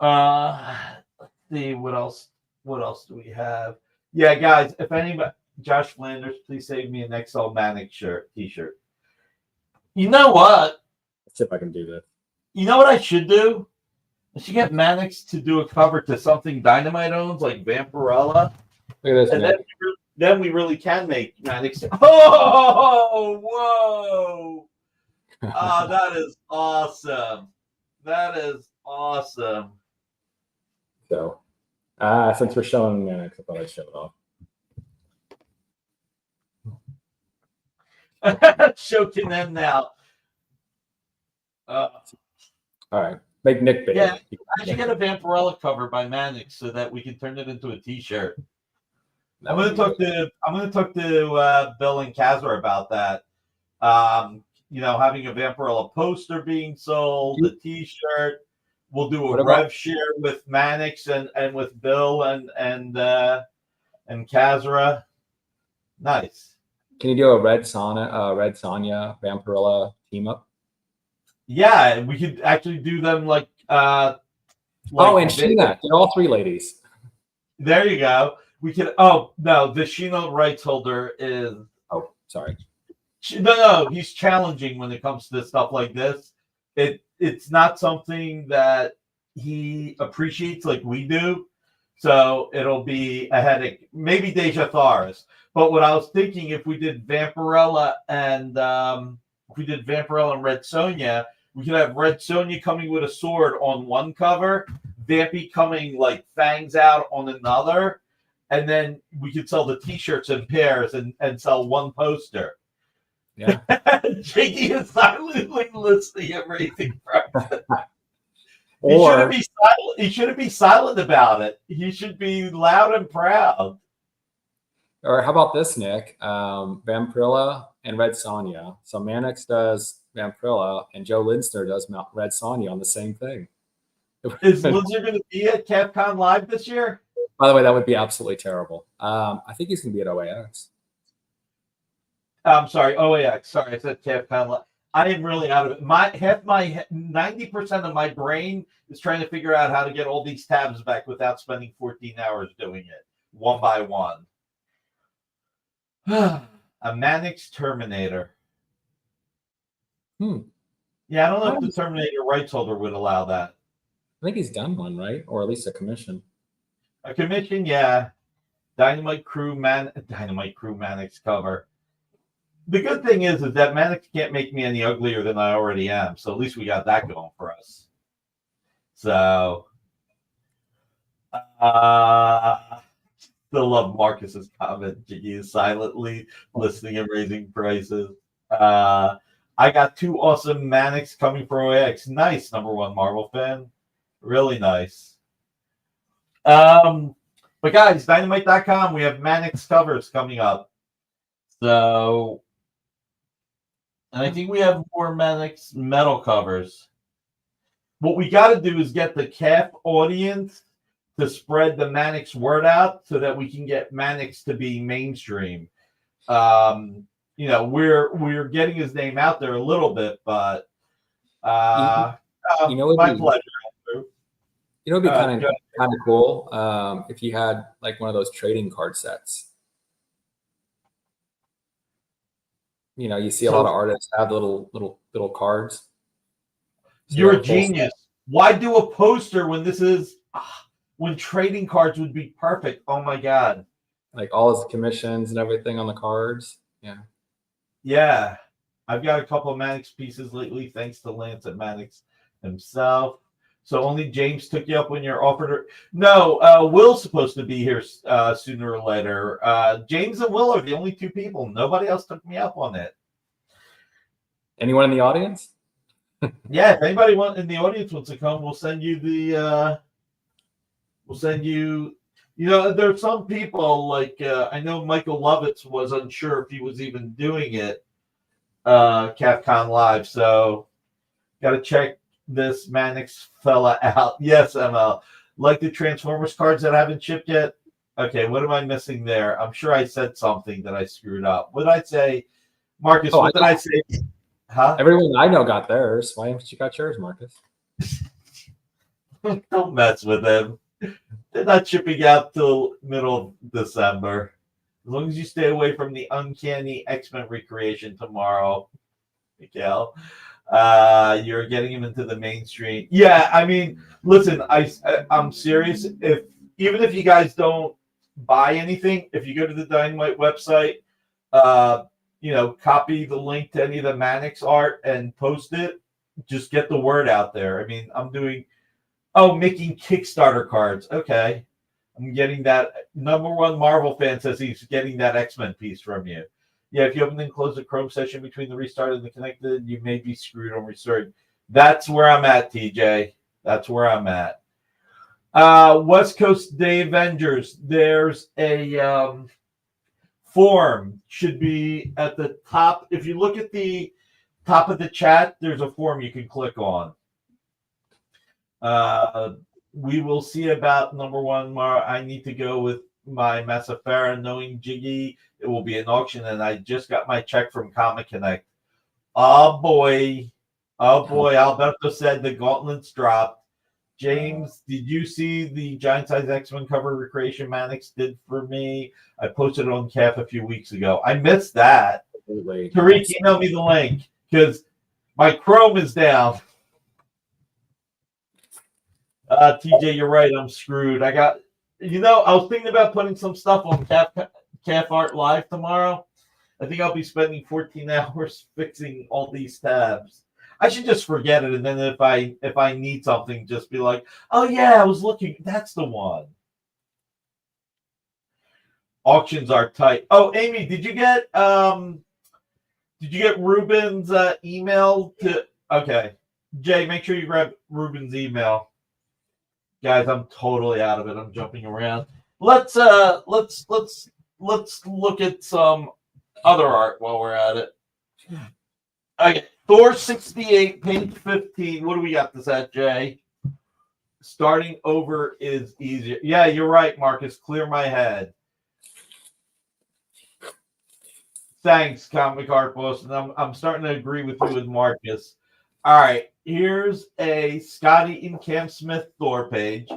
S10: Let's see what else do we have? Yeah, guys, if anybody, Josh Flanders, please save me an XL Manix t-shirt. You know what?
S11: Let's see if I can do this.
S10: You know what I should do? I should get Manix to do a cover to something Dynamite owns, like Vampirella.
S11: Look at this,
S10: and
S11: man.
S10: then we really can make Manix. Oh, whoa! Oh, that is awesome. That is awesome.
S11: So, since we're showing Manix, I thought I'd show it off.
S10: Choking them now.
S11: All right. Make Nick big.
S10: Yeah, I should get a Vampirella cover by Manix so that we can turn it into a t-shirt. I'm gonna talk to Bill and Kazra about that. You know, having a Vampirella poster being sold, a t-shirt. We'll do a rev share with Manix and with Bill and Kazra. Nice.
S11: Can you do a Red Sonja Vampirella team up?
S10: Yeah, we could actually do them like
S11: and Sheena. They're all 3 ladies.
S10: There you go. We could. Oh no, the Sheena rights holder is.
S11: Oh, sorry.
S10: No, he's challenging when it comes to stuff like this. It's not something that he appreciates like we do. So it'll be a headache. Maybe Deja Tharis. But what I was thinking, if we did Vampirella and Red Sonja, we could have Red Sonja coming with a sword on one cover, Vampy coming like fangs out on another, and then we could sell the T-shirts in pairs and sell one poster.
S11: Yeah.
S10: Jiggy is silently listening and raising prices.
S11: Or
S10: He shouldn't be silent about it. He should be loud and proud.
S11: Or how about this, Nick? Vampirella and Red Sonja. So Manix does Vampirella and Joe Linster does Red Sonja on the same thing.
S10: Is Linster going to be at CapCon Live this year?
S11: By the way, that would be absolutely terrible. I think he's going to be at OAX.
S10: I'm sorry, OAX. Sorry, I said CapCon Live. I am really out of it. 90% of my brain is trying to figure out how to get all these tabs back without spending 14 hours doing it one by one. A Manix Terminator. Yeah, I don't know if the Terminator rights holder would allow that.
S11: I think he's done one, right? Or at least a commission.
S10: A commission, yeah. Dynamite Crew Manix cover. The good thing is that Manix can't make me any uglier than I already am. So at least we got that going for us. So, still love Marcus's comment. Jiggy is silently listening and raising prices. I got 2 awesome Manix coming for OAX. Nice, #1 Marvel fan. Really nice. But guys, Dynamite.com, we have Manix covers coming up. So, and I think we have more Manix metal covers. What we got to do is get the CAF audience to spread the Manix word out so that we can get Manix to be mainstream. We're getting his name out there a little bit, but my pleasure.
S11: It'd be kind of cool if you had like one of those trading card sets. You see a lot of artists have little cards. So
S10: you're a genius. Why do a poster when when trading cards would be perfect? Oh my God.
S11: Like all his commissions and everything on the cards. Yeah.
S10: Yeah. I've got a couple of Manix pieces lately, thanks to Lance at Manix himself. So only James took you up when you're offered her. No, Will's supposed to be here sooner or later. James and Will are the only 2 people. Nobody else took me up on it.
S11: Anyone in the audience?
S10: Yeah, if anybody in the audience wants to come, we'll send you there's some people like I know Michael Lovitz was unsure if he was even doing it CapCon Live, so got to check this Manix fella out. Yes, ML. Like the Transformers cards that haven't shipped yet. Okay, what am I missing there? I'm sure I said something that I screwed up. What did I say? Marcus, what did I say? Huh?
S11: Everyone I know got theirs. Why haven't you got yours, Marcus?
S10: Don't mess with them. They're not shipping out till middle of December. As long as you stay away from the uncanny X-Men recreation tomorrow, Miguel. You're getting him into the mainstream. Yeah, I mean, listen, I'm serious. Even if you guys don't buy anything, if you go to the Dynamite website, copy the link to any of the Manix art and post it. Just get the word out there. I mean, making Kickstarter cards. Okay, I'm getting that. #1 Marvel fan says he's getting that X-Men piece from you. Yeah, if you open and close the Chrome session between the restart and the connected, you may be screwed on restart. That's where I'm at, TJ. That's where I'm at. West Coast Day Avengers. There's a form. Should be at the top. If you look at the top of the chat, there's a form you can click on. We will see about #1. I need to go with my Massafera, knowing Jiggy. It will be an auction, and I just got my check from Comic Connect. Oh boy. Alberto said the gauntlets dropped. James, did you see the giant size X-Men cover recreation Manix did for me? I posted it on CAF a few weeks ago. I missed that.
S11: Absolutely.
S10: Tariq, email me the link because my Chrome is down. TJ, you're right. I'm screwed. I was thinking about putting some stuff on Calf Art Live tomorrow. I think I'll be spending 14 hours fixing all these tabs. I should just forget it, and then if I need something, just be like, oh yeah, I was looking. That's the one. Auctions are tight. Oh, Amy, did you get Ruben's email to? Okay, Jay, make sure you grab Ruben's email. Guys, I'm totally out of it. I'm jumping around. Let's look at some other art while we're at it. Okay, Thor 68, page 15. What do we got this at, Jay? Starting over is easier. Yeah, you're right, Marcus. Clear my head. Thanks, Comic Art Boss. And I'm starting to agree with you and Marcus. All right, here's a Scotty and Cam Smith Thor page.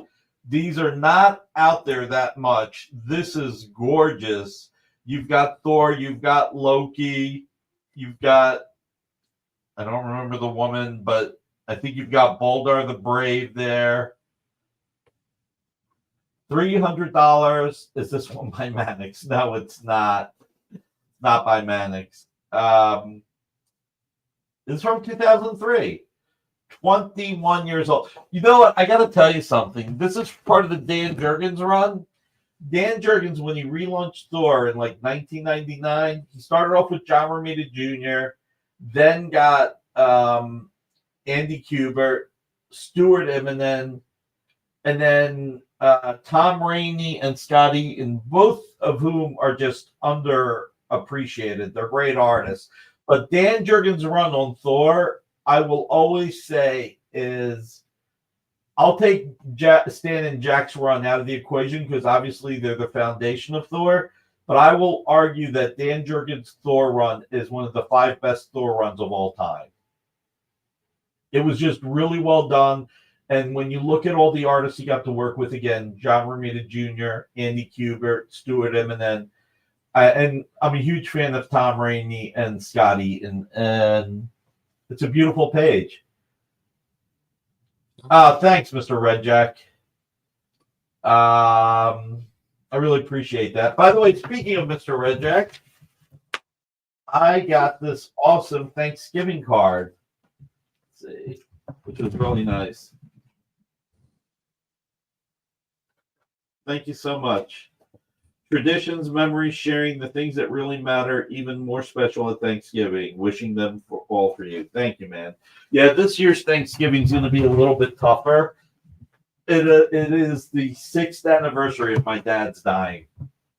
S10: These are not out there that much. This is gorgeous. You've got Thor, you've got Loki, you've got, I don't remember the woman, but I think you've got Baldar the Brave there. $300. Is this one by Manix? No, it's not. Not by Manix. It's from 2003. 21 years old. You know what? I got to tell you something. This is part of the Dan Jurgens run. Dan Jurgens, when he relaunched Thor in like 1999, he started off with John Romita Jr., then got Andy Kubert, Stuart Immonen, and then Tom Rainey and Scotty, and both of whom are just underappreciated. They're great artists. But Dan Jurgens' run on Thor, I will always say, is I'll take Stan and Jack's run out of the equation because obviously they're the foundation of Thor. But I will argue that Dan Jurgens' Thor run is one of the 5 best Thor runs of all time. It was just really well done. And when you look at all the artists he got to work with, again, John Romita Jr., Andy Kubert, Stuart Immonen, and I'm a huge fan of Tom Rainey and Scotty, and it's a beautiful page. Thanks, Mr. Red Jack. I really appreciate that. By the way, speaking of Mr. Red Jack, I got this awesome Thanksgiving card. Let's see, which was really nice. Thank you so much. Traditions, memories, sharing the things that really matter, even more special at Thanksgiving. Wishing them all for you. Thank you, man. Yeah, this year's Thanksgiving is going to be a little bit tougher. It is the 6th anniversary of my dad's dying.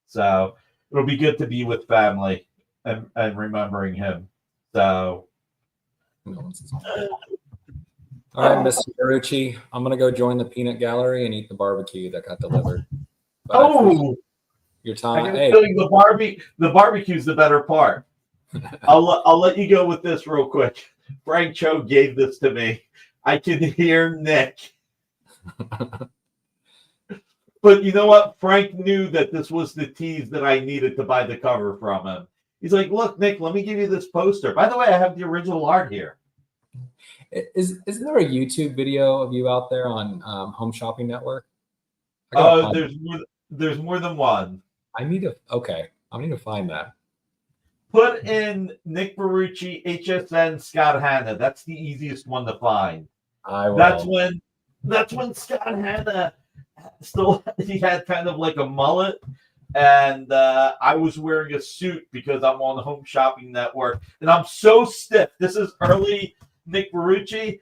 S10: So it'll be good to be with family and remembering him. So.
S11: All right, Mr. Marucci, I'm going to go join the peanut gallery and eat the barbecue that got delivered. But your time. Hey.
S10: The barbecue's the better part. I'll let you go with this real quick. Frank Cho gave this to me. I can hear Nick. But you know what? Frank knew that this was the tease that I needed to buy the cover from him. He's like, look, Nick, let me give you this poster. By the way, I have the original art here.
S11: Isn't there a YouTube video of you out there on Home Shopping Network?
S10: Oh, there's more than one.
S11: I need to find that.
S10: Put in Nick Barucci, HSN, Scott Hanna. That's the easiest one to find.
S11: I will.
S10: That's when Scott Hanna he had kind of like a mullet, and I was wearing a suit because I'm on the Home Shopping Network, and I'm so stiff. This is early Nick Barucci,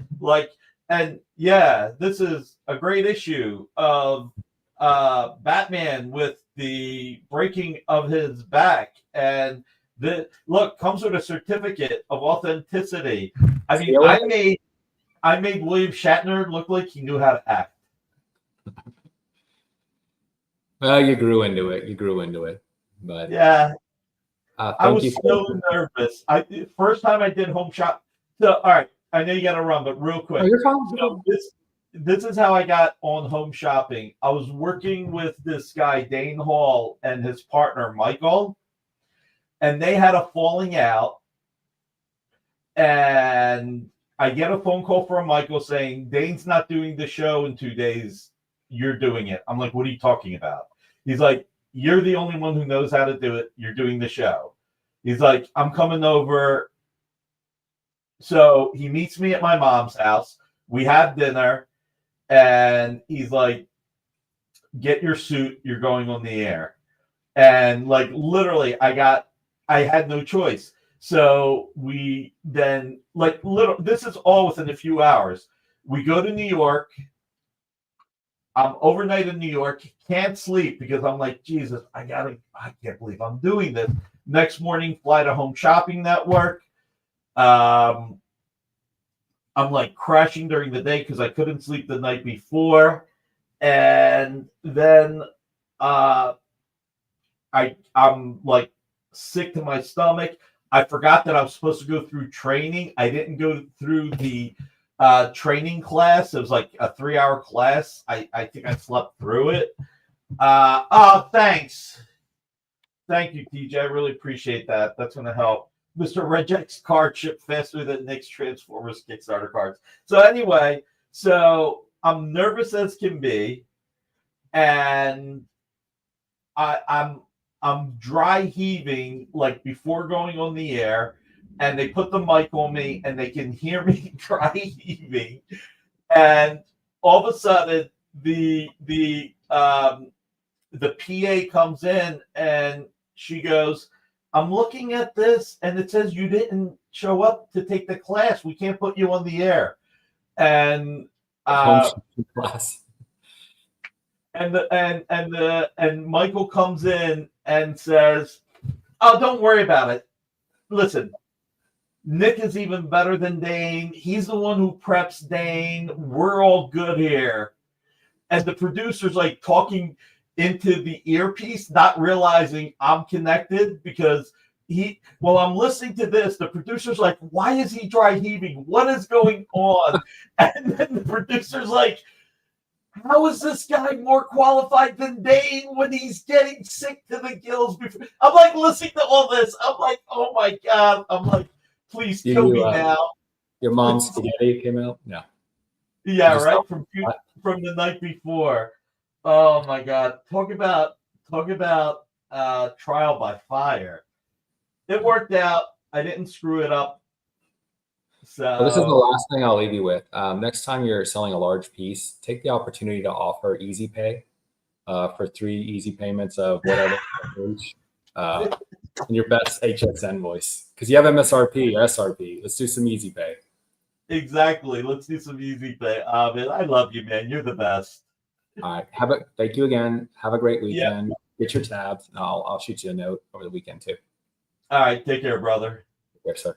S10: this is a great issue of Batman with the breaking of his back, and comes with a certificate of authenticity. I mean, I made William Shatner look like he knew how to act.
S11: Well, you grew into it. But
S10: yeah, I was so nervous. First time I did Home Shop. So, all right, I know you got to run, but real quick.
S11: Oh, you're fine.
S10: So this is how I got on Home Shopping. I was working with this guy, Dane Hall, and his partner, Michael. and they had a falling out. And I get a phone call from Michael saying, Dane's not doing the show in 2 days. You're doing it. I'm like, what are you talking about? He's like, you're the only one who knows how to do it. You're doing the show. He's like, I'm coming over. So he meets me at my mom's house. We have dinner. And he's like, get your suit. You're going on the air. And like, literally, I had no choice. So we then, like, this is all within a few hours. We go to New York. I'm overnight in New York. Can't sleep because I'm like, Jesus, I can't believe I'm doing this. Next morning, fly to Home Shopping Network. I'm like crashing during the day because I couldn't sleep the night before. And then I'm like sick to my stomach. I forgot that I was supposed to go through training. I didn't go through the training class. It was like a 3-hour class. I think I slept through it. Oh, thanks. Thank you, TJ. I really appreciate that. That's going to help. Mr. Reject's card shipped faster than Nick's Transformers Kickstarter cards. So anyway, so I'm nervous as can be. And I'm dry heaving like before going on the air, and they put the mic on me and they can hear me dry heaving. And all of a sudden the PA comes in and she goes, I'm looking at this and it says you didn't show up to take the class. We can't put you on the air. And
S11: class.
S10: And Michael comes in and says, "Oh, don't worry about it. Listen, Nick is even better than Dane. He's the one who preps Dane. We're all good here." And the producer's like talking into the earpiece, not realizing I'm connected because while I'm listening to this, the producer's like, "Why is he dry heaving? What is going on?" And then the producer's like, how is this guy more qualified than Dane when he's getting sick to the gills? Before I'm like listening to all this. I'm like, oh my God. I'm like, please kill me now.
S11: Your mom's spaghetti came out? No.
S10: Yeah, right? From the night before. Oh my God. Talk about trial by fire. It worked out. I didn't screw it up. So
S11: well, this is the last thing I'll leave you with. Next time you're selling a large piece, take the opportunity to offer easy pay for 3 easy payments of whatever your best HS invoice. Because you have MSRP or SRP. Let's do some easy pay.
S10: Exactly. Let's do some easy pay. Man, I love you, man. You're the best.
S11: All right. Thank you again. Have a great weekend. Yep. Get your tabs, and I'll shoot you a note over the weekend too.
S10: All right. Take care, brother.
S11: Yes, sir.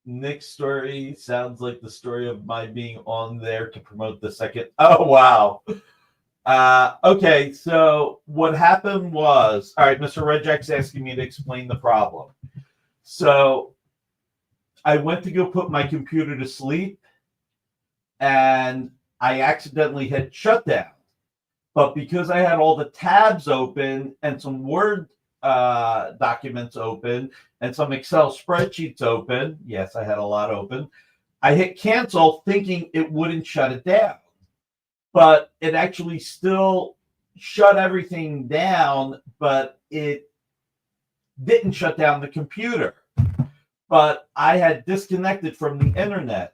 S10: Nick's story sounds like the story of my being on there to promote the second. Oh, wow. Okay, so what happened was, all right, Mr. Redjack's asking me to explain the problem. So I went to go put my computer to sleep, and I accidentally hit shutdown. But because I had all the tabs open and some Word documents open and some Excel spreadsheets open. Yes, I had a lot open. I hit cancel thinking it wouldn't shut it down, but it actually still shut everything down, but it didn't shut down the computer. But I had disconnected from the internet.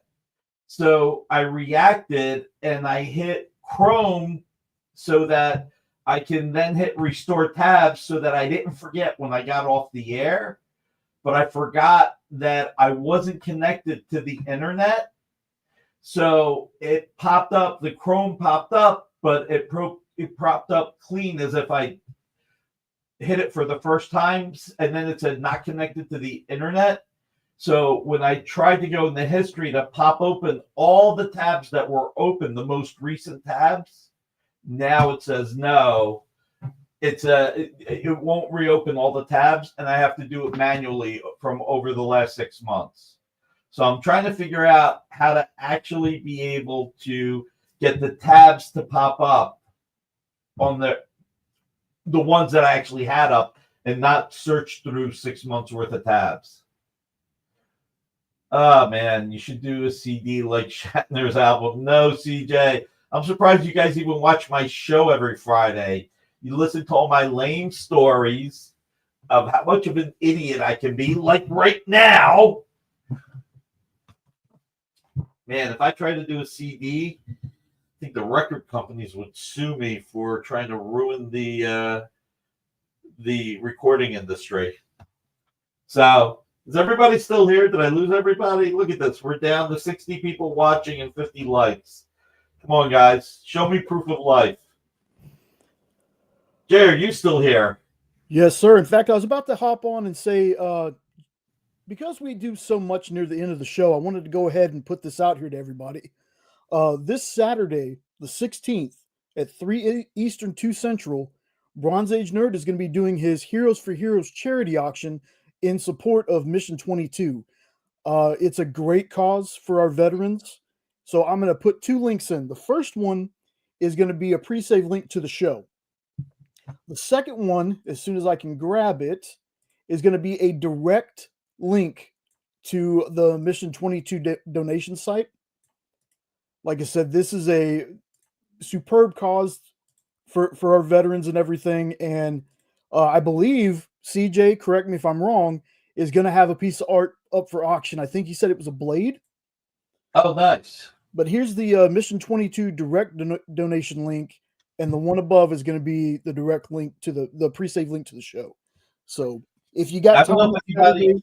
S10: So I reacted and I hit Chrome so that I can then hit restore tabs so that I didn't forget when I got off the air, but I forgot that I wasn't connected to the internet. So it popped up, the Chrome popped up, but it popped up clean as if I hit it for the first time, and then it said not connected to the internet. So when I tried to go in the history to pop open all the tabs that were open, the most recent tabs, now it says no. It won't reopen all the tabs, and I have to do it manually from over the last 6 months. So I'm trying to figure out how to actually be able to get the tabs to pop up on the ones that I actually had up and not search through 6 months worth of tabs. Oh man, you should do a CD like Shatner's album. No, CJ, I'm surprised you guys even watch my show every Friday. You listen to all my lame stories of how much of an idiot I can be, like right now. Man, if I tried to do a CD, I think the record companies would sue me for trying to ruin the recording industry. So, is everybody still here? Did I lose everybody? Look at this. We're down to 60 people watching and 50 likes. Come on, guys. Show me proof of life. Jay, are you still here?
S1: Yes, sir. In fact, I was about to hop on and say, because we do so much near the end of the show, I wanted to go ahead and put this out here to everybody. This Saturday, the 16th, at 3 Eastern, 2 Central, Bronze Age Nerd is going to be doing his Heroes for Heroes charity auction in support of Mission 22. It's a great cause for our veterans. So I'm going to put 2 links in. The first one is going to be a pre-save link to the show. The second one, as soon as I can grab it, is going to be a direct link to the Mission 22 donation site. Like I said, this is a superb cause for our veterans and everything. And I believe, CJ, correct me if I'm wrong, is going to have a piece of art up for auction. I think he said it was a blade.
S10: Oh, nice.
S1: But here's the Mission 22 direct donation link. And the one above is going to be the direct link to the pre-save link to the show. So if you got
S10: I don't know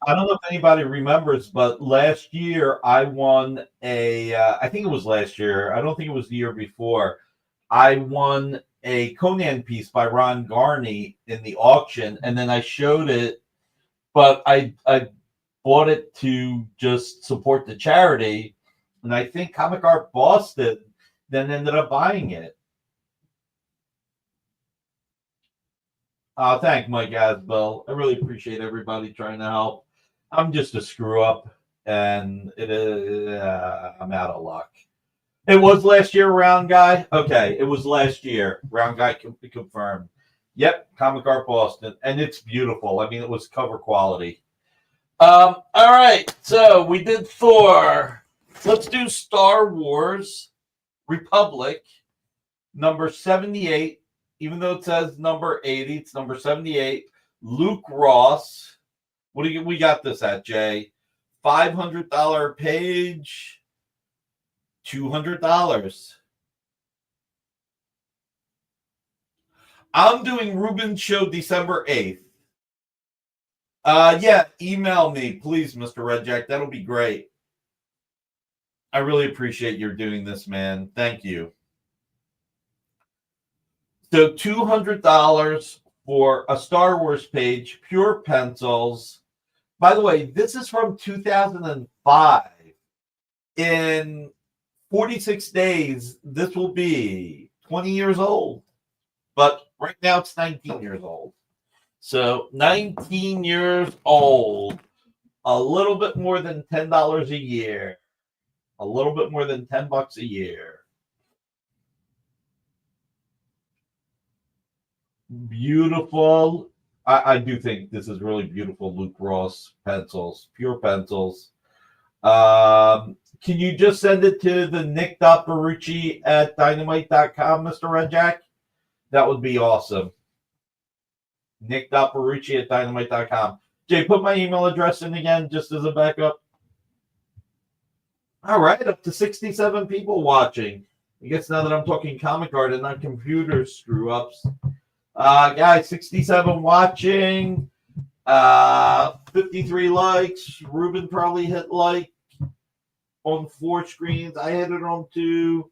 S10: if anybody remembers, but last year I won I think it was last year. I don't think it was the year before. I won a Conan piece by Ron Garney in the auction, and then I showed it, but I bought it to just support the charity, and I think Comic Art Boston then ended up buying it. Thank Mike Asbell. I really appreciate everybody trying to help. I'm just a screw up, and I'm out of luck. It was last year, Round Guy. Okay, it was last year. Round Guy can be confirmed. Yep, Comic Art Boston, and it's beautiful. I mean, it was cover quality. All right, so we did Thor. Let's do Star Wars Republic, number 78. Even though it says number 80, it's number 78. Luke Ross. What do we got this at, Jay? $500 page, $200. I'm doing Ruben's show December 8th. Yeah, email me, please, Mr. Redjack. That'll be great. I really appreciate your doing this, man. Thank you. So $200 for a Star Wars page, pure pencils. By the way, this is from 2005. In 46 days, this will be 20 years old. But right now it's 19 years old. So 19 years old. A little bit more than $10 a year. A little bit more than $10 a year. Beautiful. I do think this is really beautiful. Luke Ross pencils, pure pencils. Can you just send it to the nick.barucci at dynamite.com, Mr. Redjack? That would be awesome. Nick.barucci at dynamite.com. Jay, put my email address in again just as a backup. All right, up to 67 people watching. I guess now that I'm talking comic art and not computer screw-ups. Guys, 67 watching, 53 likes. Ruben probably hit like on 4 screens. I hit it on 2.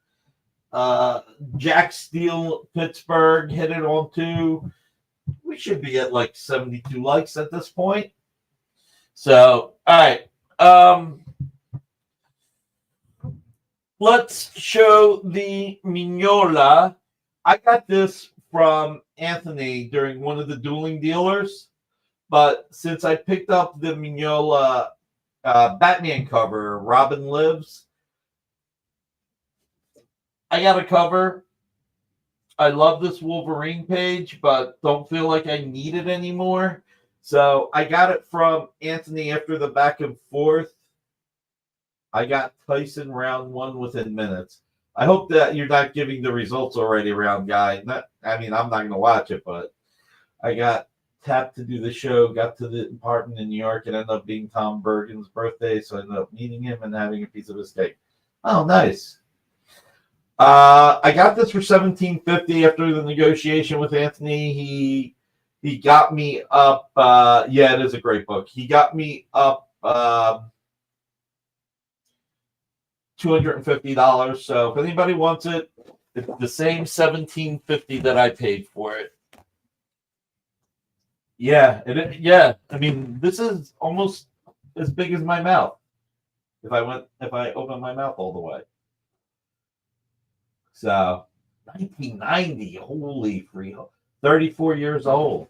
S10: Jack Steele, Pittsburgh, hit it on 2. We should be at like 72 likes at this point. So, all right. Let's show the Mignola. I got this from Anthony during one of the dueling dealers, but since I picked up the Mignola Batman cover, Robin Lives, I got a cover. I love this Wolverine page, but don't feel like I need it anymore. So I got it from Anthony after the back and forth. I got Tyson round 1 within minutes. I hope that you're not giving the results already, round guy. I'm not going to watch it, but I got tapped to do the show, got to the apartment in New York, and ended up being Tom Bergen's birthday, so I ended up meeting him and having a piece of his cake. Oh, nice. I got this for $17.50 after the negotiation with Anthony. He got me up. Yeah, it is a great book. He got me up $250. So if anybody wants it, it's the same $17.50 that I paid for it. Yeah, yeah. I mean, this is almost as big as my mouth. If I open my mouth all the way. So 1990, holy free, 34 years old.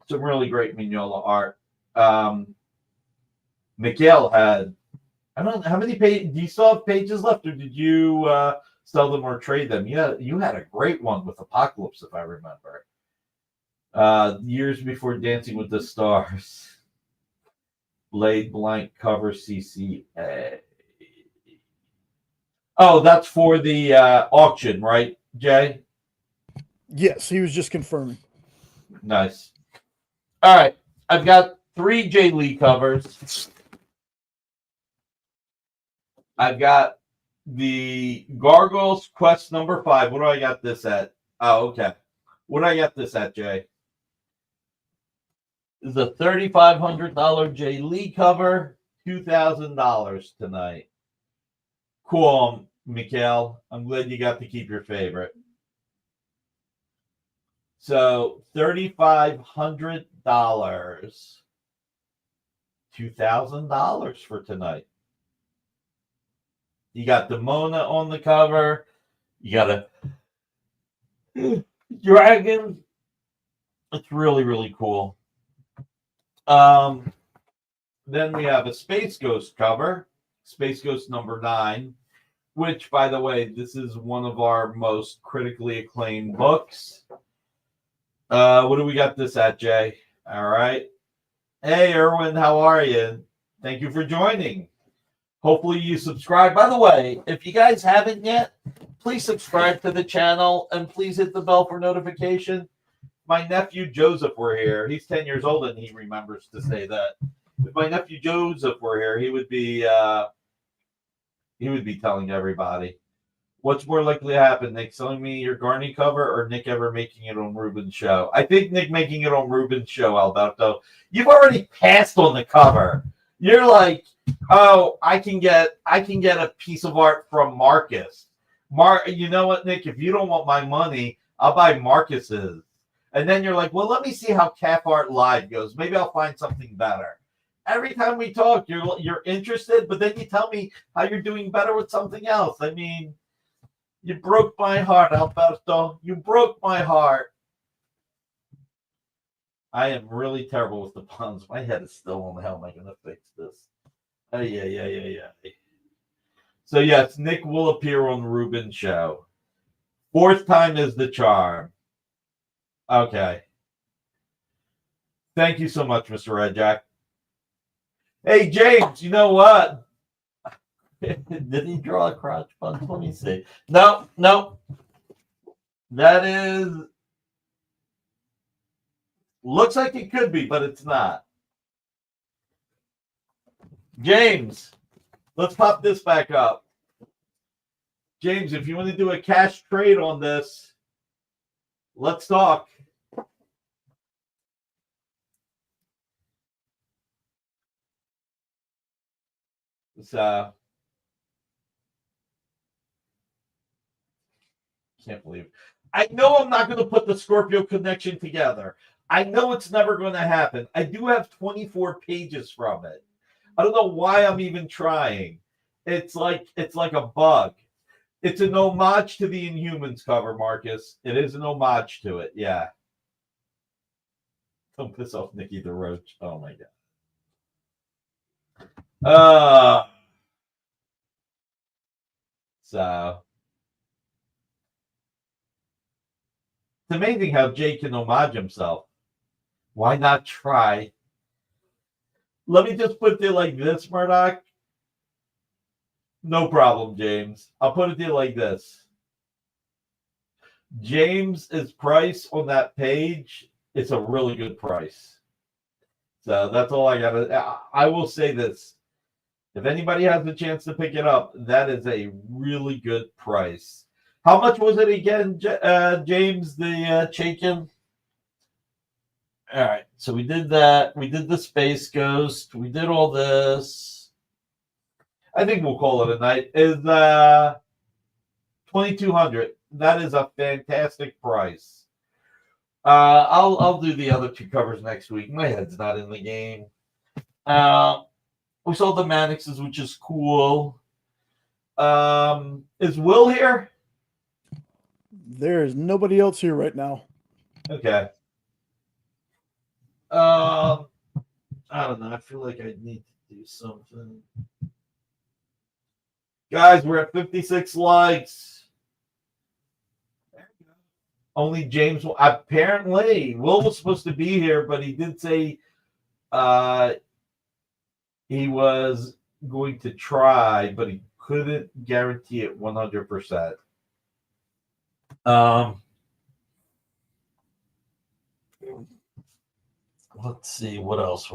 S10: Some really great Mignola art. Miguel had, I don't know how many pages. Do you still have pages left, or did you sell them or trade them? Yeah, you had a great one with Apocalypse, if I remember. Years before Dancing with the Stars. Blade blank cover CCA. Oh, that's for the auction, right, Jay?
S1: Yes, he was just confirming.
S10: Nice. All right, I've got 3 Jay Lee covers. I've got the Gargoyles Quest number 5. What do I got this at? Oh, okay. What do I got this at, Jay? This is a $3,500 Jay Lee cover, $2,000 tonight. Cool, Mikhail. I'm glad you got to keep your favorite. So $3,500, $2,000 for tonight. You got Demona on the cover. You got a dragon. It's really, really cool. Then we have a Space Ghost cover, Space Ghost number 9, which, by the way, this is one of our most critically acclaimed books. What do we got this at, Jay? All right. Hey, Erwin, how are you? Thank you for joining. Hopefully you subscribe. By the way, if you guys haven't yet, please subscribe to the channel and please hit the bell for notification. My nephew Joseph were here. He's 10 years old and he remembers to say that. If my nephew Joseph were here, he would be telling everybody. What's more likely to happen, Nick selling me your Garney cover or Nick ever making it on Ruben's show? I think Nick making it on Ruben's show, Alberto. You've already passed on the cover. You're like, oh, I can get a piece of art from Marcus. You know what, Nick? If you don't want my money, I'll buy Marcus's. And then you're like, well, let me see how Calf Art Live goes. Maybe I'll find something better. Every time we talk, you're interested, but then you tell me how you're doing better with something else. I mean, you broke my heart, Alberto. You broke my heart. I am really terrible with the puns. My head is still on. How am I going to fix this? Yeah. So, yes, Nick will appear on Ruben's show. 4th time is the charm. Okay. Thank you so much, Mr. Red Jack. Hey, James, you know what? Did he draw a crotch punch? Let me see. No. That is... Looks like it could be, but it's not. James, let's pop this back up. James, if you want to do a cash trade on this, let's talk. So, can't believe it. I know I'm not going to put the Scorpio connection together. I know it's never going to happen. I do have 24 pages from it. I don't know why I'm even trying. It's like a bug. It's an homage to the Inhumans cover, Marcus. It is an homage to it, yeah. Don't piss off Nikki the Roach. Oh my god. So amazing how Jay can homage himself. Why not try? Let me just put it like this, Murdoch. No problem, James. I'll put it to you like this. James's price on that page is a really good price. So that's all I got. I will say this. If anybody has the chance to pick it up, that is a really good price. How much was it again, James, the Chaikin? All right, so we did that. We did the Space Ghost. We did all this. I think we'll call it a night. Is $2,200. That is a fantastic price. I'll do the other two covers next week. My head's not in the game. We sold the Manixes, which is cool. Is Will here?
S1: There is nobody else here right now.
S10: Okay. I don't know. I feel like I need to do something. Guys, we're at 56 likes. Only James. Apparently, Will was supposed to be here, but he did say he was going to try, but he couldn't guarantee it 100%. Let's see what else.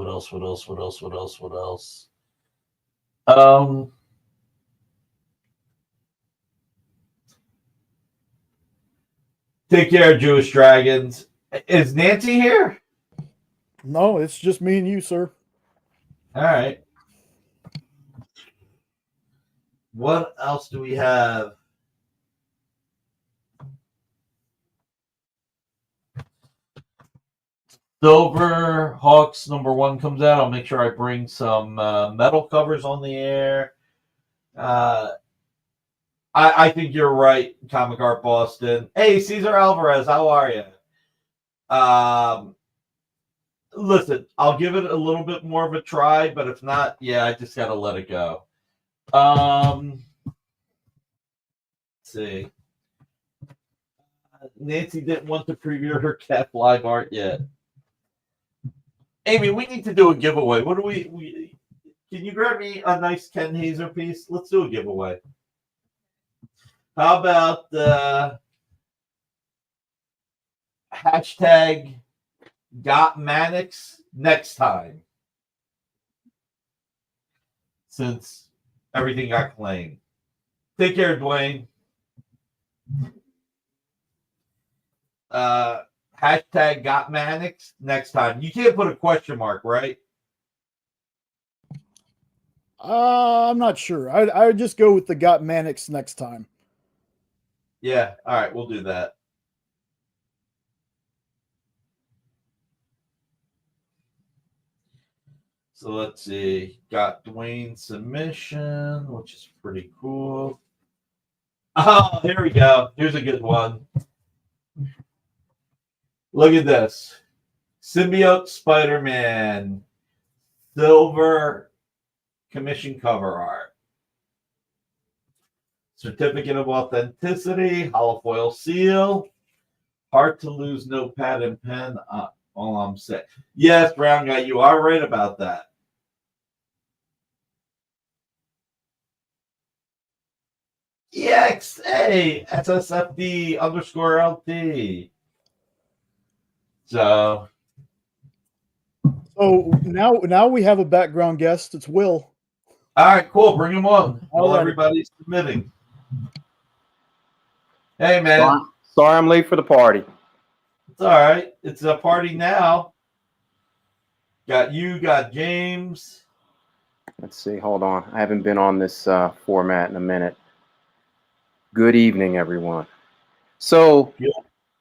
S10: Take care, Jewish Dragons. Is Nancy here?
S1: No, it's just me and you, sir.
S10: All right. What else do we have? Silver Hawks #1 comes out. I'll make sure I bring some metal covers on the air. I think you're right, Comic Art Boston. Hey, Cesar Alvarez, how are you? Listen, I'll give it a little bit more of a try, but if not, yeah, I just got to let it go. Let's see. Nancy didn't want to preview her cat live art yet. Amy, we need to do a giveaway. What do we can you grab me a nice Ken Hazer piece? Let's do a giveaway. How about hashtag got Manix next time? Since everything got claimed. Take care, Dwayne. Hashtag got Manix next time. You can't put a question mark, right?
S1: I'm not sure. I would just go with the got Manix next time.
S10: Yeah. All right. We'll do that. So let's see. Got Dwayne's submission, which is pretty cool. Oh, here we go. Here's a good one. Look at this. Symbiote Spider-Man. Silver commission cover art. Certificate of authenticity. Holofoil seal. Hard to lose notepad and pen. All I'm saying. Yes, Brown Guy, you are right about that. EXA SSFD _LT. So
S1: now we have a background guest. It's Will.
S10: All right, cool. Bring him on.
S1: All right.
S10: Everybody's submitting. Hey, man.
S12: Sorry I'm late for the party.
S10: It's all right. It's a party now. Got you, got James.
S12: Let's see. Hold on. I haven't been on this format in a minute. Good evening, everyone. So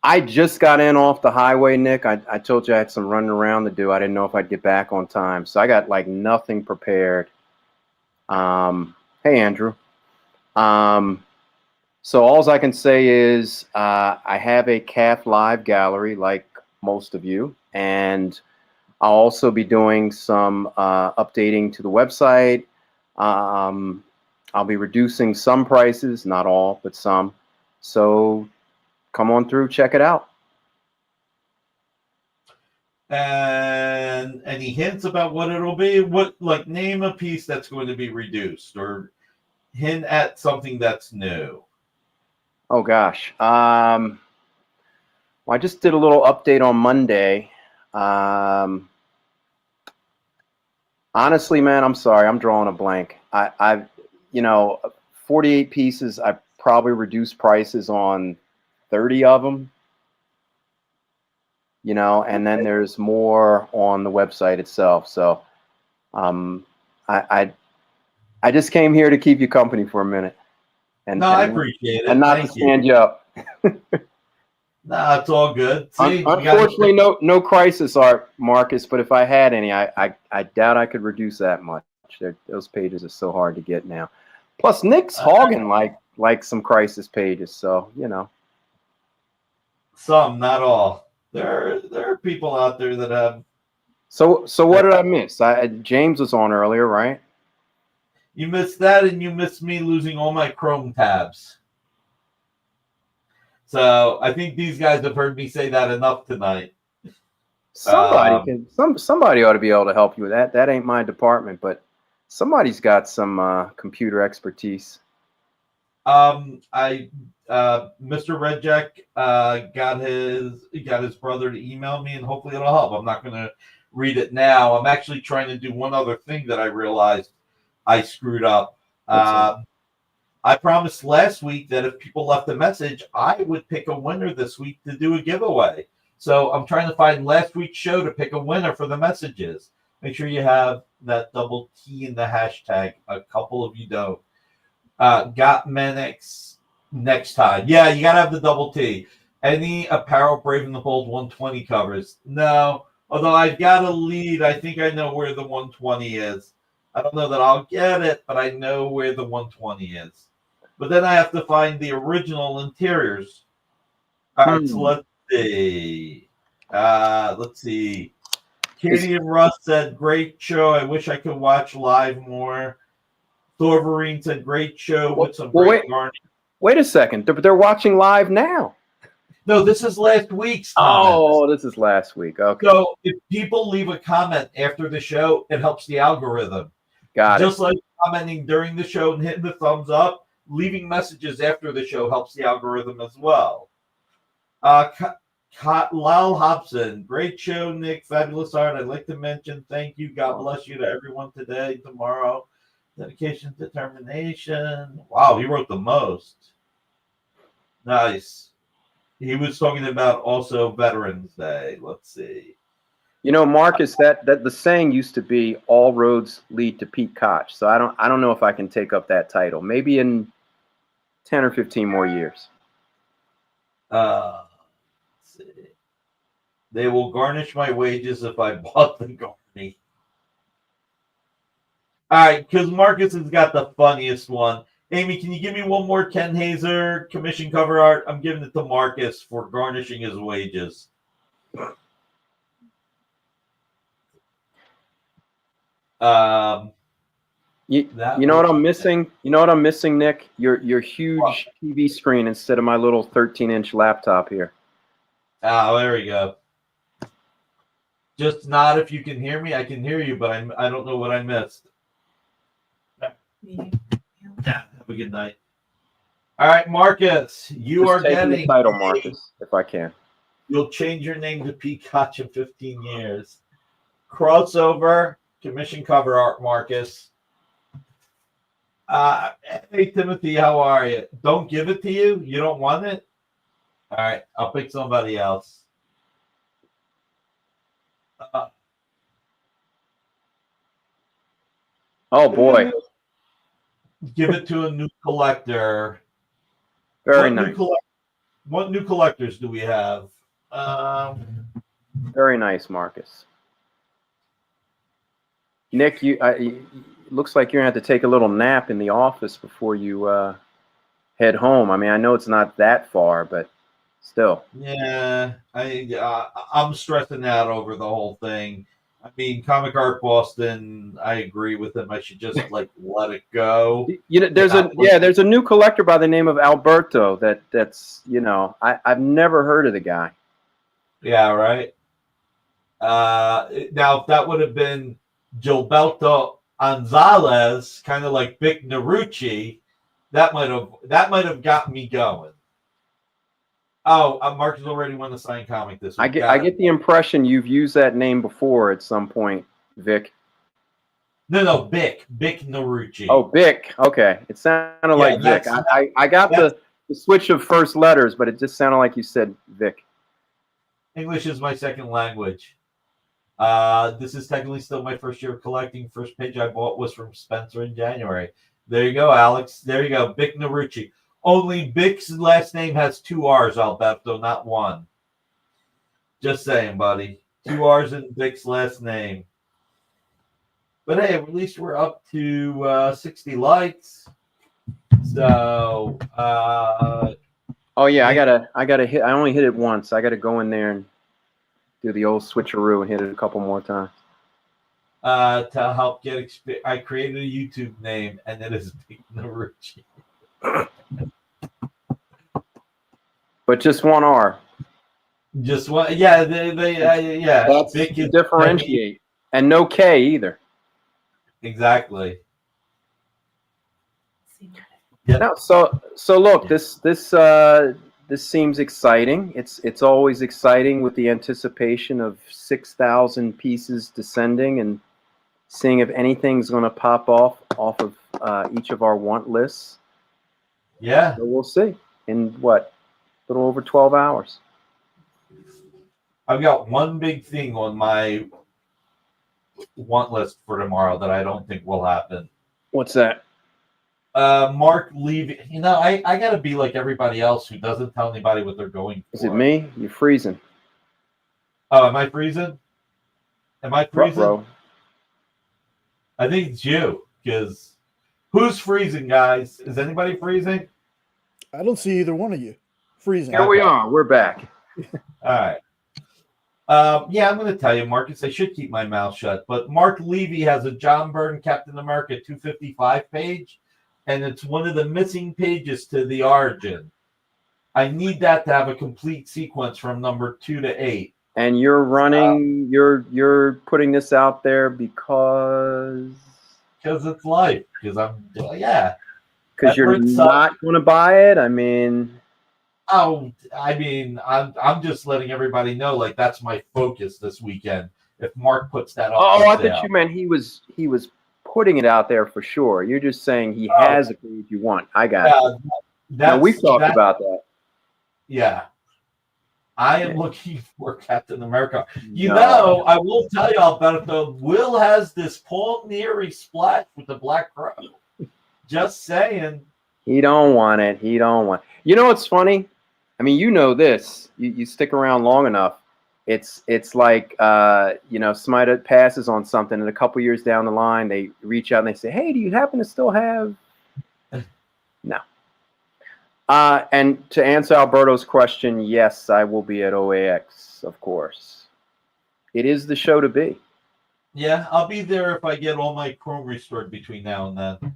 S12: I just got in off the highway, Nick. I told you I had some running around to do. I didn't know if I'd get back on time. So I got like nothing prepared. Hey, Andrew. So all I can say is I have a calf live gallery like most of you. And I'll also be doing some updating to the website. I'll be reducing some prices, not all, but some. So come on through, check it out.
S10: And any hints about what it'll be? What, like, name a piece that's going to be reduced, or hint at something that's new.
S12: Oh gosh. Well, I just did a little update on Monday. Honestly, man, I'm sorry. I'm drawing a blank. I've 48 pieces. I probably reduced prices on 30 of them. And then there's more on the website itself. So, I just came here to keep you company for a minute.
S10: I appreciate it.
S12: And not to stand you up.
S10: No, it's all good. See,
S12: unfortunately, no crisis art, Marcus. But if I had any, I doubt I could reduce that much. Those pages are so hard to get now. Plus, Nick's hogging like some crisis pages. So
S10: some, not all. There are people out there that have.
S12: So what did I miss? James was on earlier, right?
S10: You missed that, and you missed me losing all my Chrome tabs. So I think these guys have heard me say that enough tonight.
S12: Somebody ought to be able to help you with that. That ain't my department, but somebody's got some computer expertise.
S10: Mr. Redjack got his brother to email me, and hopefully it'll help. I'm not going to read it now. I'm actually trying to do one other thing that I realized I screwed up. I promised last week that if people left a message, I would pick a winner this week to do a giveaway. So I'm trying to find last week's show to pick a winner for the messages. Make sure you have that double T in the hashtag. A couple of you don't. Got Manix next time. Yeah, you got to have the double T. Any apparel Brave and the Bold 120 covers? No. Although I've got a lead. I think I know where the 120 is. I don't know that I'll get it, but I know where the 120 is. But then I have to find the original interiors. All right, so let's see. Katie and Russ said, great show. I wish I could watch live more. Thorverine said, great show with some great garnish.
S12: Wait a second. They're watching live now.
S10: No, this is last week's comments.
S12: Oh, this is last week. Okay.
S10: So if people leave a comment after the show, it helps the algorithm.
S12: Got it.
S10: Just like commenting during the show and hitting the thumbs up, leaving messages after the show helps the algorithm as well. Lyle Hobson, great show, Nick. Fabulous art. I'd like to mention thank you. God bless you to everyone today, tomorrow. Dedication, determination. Wow, he wrote the most. Nice. He was talking about also Veterans Day. Let's see.
S12: Marcus, that the saying used to be all roads lead to Pete Koch. So I don't know if I can take up that title. Maybe in 10 or 15 more years.
S10: Let's see. They will garnish my wages if I bought the garni. All right, because Marcus has got the funniest one. Amy, can you give me one more Ken Hazer commission cover art? I'm giving it to Marcus for garnishing his wages.
S12: You know what I'm missing? You know what I'm missing, Nick? Your huge TV screen instead of my little 13-inch laptop here.
S10: Oh, there we go. Just nod if you can hear me. I can hear you, but I don't know what I missed. Yeah, have a good night. All right, Marcus, you are getting
S12: the title, Marcus, if I can.
S10: You'll change your name to Peacock in 15 years. Crossover commission cover art, Marcus. Hey, Timothy, how are you? Don't give it to you? You don't want it? All right, I'll pick somebody else.
S12: Oh, boy.
S10: Give it to a new collector.
S12: Very nice.
S10: What new collectors do we have?
S12: Very nice, Marcus. Nick, looks like you're going to have to take a little nap in the office before you head home. I mean, I know it's not that far, but still.
S10: Yeah, I'm stressing out over the whole thing. I mean, Comic Art Boston, I agree with him. I should just let it go.
S12: There's a new collector by the name of Alberto that's I've never heard of the guy.
S10: Yeah, right. Now, if that would have been Gilberto Gonzalez, kind of like Vic Narucci, that might have got me going. Oh, Mark has already won the signed comic this week.
S12: I get the impression you've used that name before at some point, Vic.
S10: No, Vic Narucci.
S12: Oh, Vic. Okay, it sounded like Vic. I got the switch of first letters, but it just sounded like you said Vic.
S10: English is my second language. This is technically still my first year of collecting. First page I bought was from Spencer in January. There you go, Alex. There you go, Vic Narucci. Only Vic's last name has 2 R's, Alberto, not 1. Just saying, buddy. 2 R's in Vic's last name. But hey, at least we're up to 60 likes. So,
S12: oh yeah, I gotta hit. I only hit it once. I gotta go in there and do the old switcheroo and hit it a couple more times.
S10: To help get experience, I created a YouTube name, and it is Vic Narucci.
S12: But just 1 R.
S10: Just one, yeah. Yeah.
S12: That's
S10: Vic
S12: to differentiate, and no K either.
S10: Exactly.
S12: Yeah. No, so look, this seems exciting. It's always exciting with the anticipation of 6,000 pieces descending and seeing if anything's going to pop off of each of our want lists.
S10: Yeah.
S12: So we'll see in what, a little over 12 hours.
S10: I've got one big thing on my want list for tomorrow that I don't think will happen.
S12: What's that?
S10: Mark leaving. You know, I got to be like everybody else who doesn't tell anybody what they're going for.
S12: Is it me? You're freezing.
S10: Oh, am I freezing? Am I freezing?
S12: Bro.
S10: I think it's you, because who's freezing, guys? Is anybody freezing?
S1: I don't see either one of you freezing.
S12: Here we are. We're back.
S10: All right. Yeah, I'm going to tell you, Marcus, I should keep my mouth shut, but Mark Levy has a John Byrne Captain America 255 page, and it's one of the missing pages to the origin. I need that to have a complete sequence from number 2 to 8.
S12: And you're running, you're putting this out there because
S10: it's life. Because
S12: Because you're not going to buy it. I mean.
S10: Oh, I mean, I'm just letting everybody know, like, that's my focus this weekend. If Mark puts that up.
S12: Oh, I thought you meant he was putting it out there for sure. You're just saying he has a page you want. I got it. Now, we've talked about that.
S10: Yeah. I am looking for Captain America. You know, I will tell you, Alberto, Will has this Paul Neary splash with the Black Crow. Just saying.
S12: He don't want it. He don't want. You know what's funny? I mean, you know this. You stick around long enough. It's like you know, somebody passes on something, and a couple years down the line, they reach out and they say, "Hey, do you happen to still have?" No. And to answer Alberto's question, yes, I will be at OAX, of course. It is the show to be.
S10: Yeah, I'll be there if I get all my Chrome restored between now and then.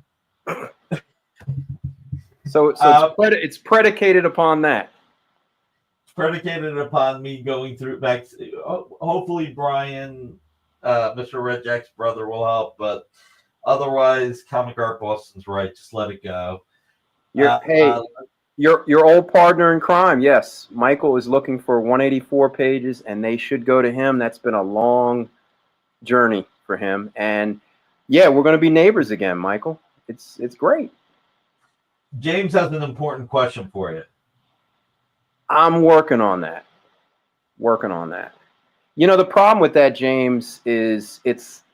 S12: So it's predicated upon that.
S10: It's predicated upon me going through back. Hopefully, Brian, Mr. Red Jack's brother, will help, but otherwise, Comic Art Boston's right. Just let it go.
S12: Your old partner in crime, yes. Michael is looking for 184 pages, and they should go to him. That's been a long journey for him, and yeah, we're going to be neighbors again, Michael. It's great.
S10: James has an important question for you.
S12: I'm working on that. You know, the problem with that, James, is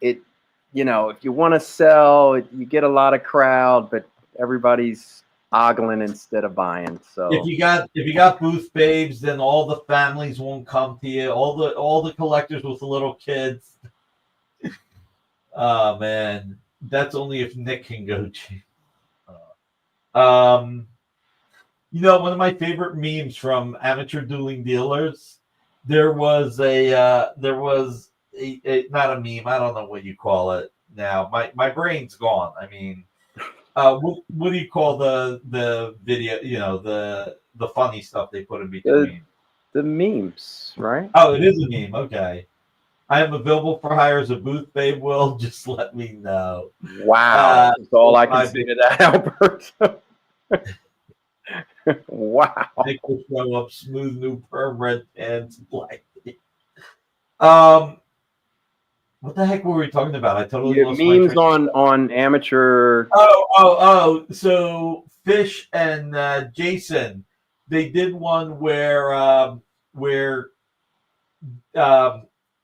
S12: you know, if you want to sell, you get a lot of crowd, but everybody's ogling instead of buying. So
S10: if you got booth babes, then all the families won't come to you. All the collectors with the little kids. Oh man, that's only if Nick can go. You know, one of my favorite memes from Amateur Dueling Dealers. There was a not a meme. I don't know what you call it now. My brain's gone. I mean, what do you call the video? You know, the funny stuff they put in between.
S12: The memes, right?
S10: Oh, it is a meme. Okay. I am available for hire as a booth babe. Will just let me know.
S12: Wow, that's all I can say to that, Albert. Wow.
S10: Nick will show up, smooth new perm red pants, black. What the heck were we talking about? I totally
S12: Yeah,
S10: lost
S12: memes
S10: my
S12: on amateur.
S10: Oh. So Fish and Jason, they did one where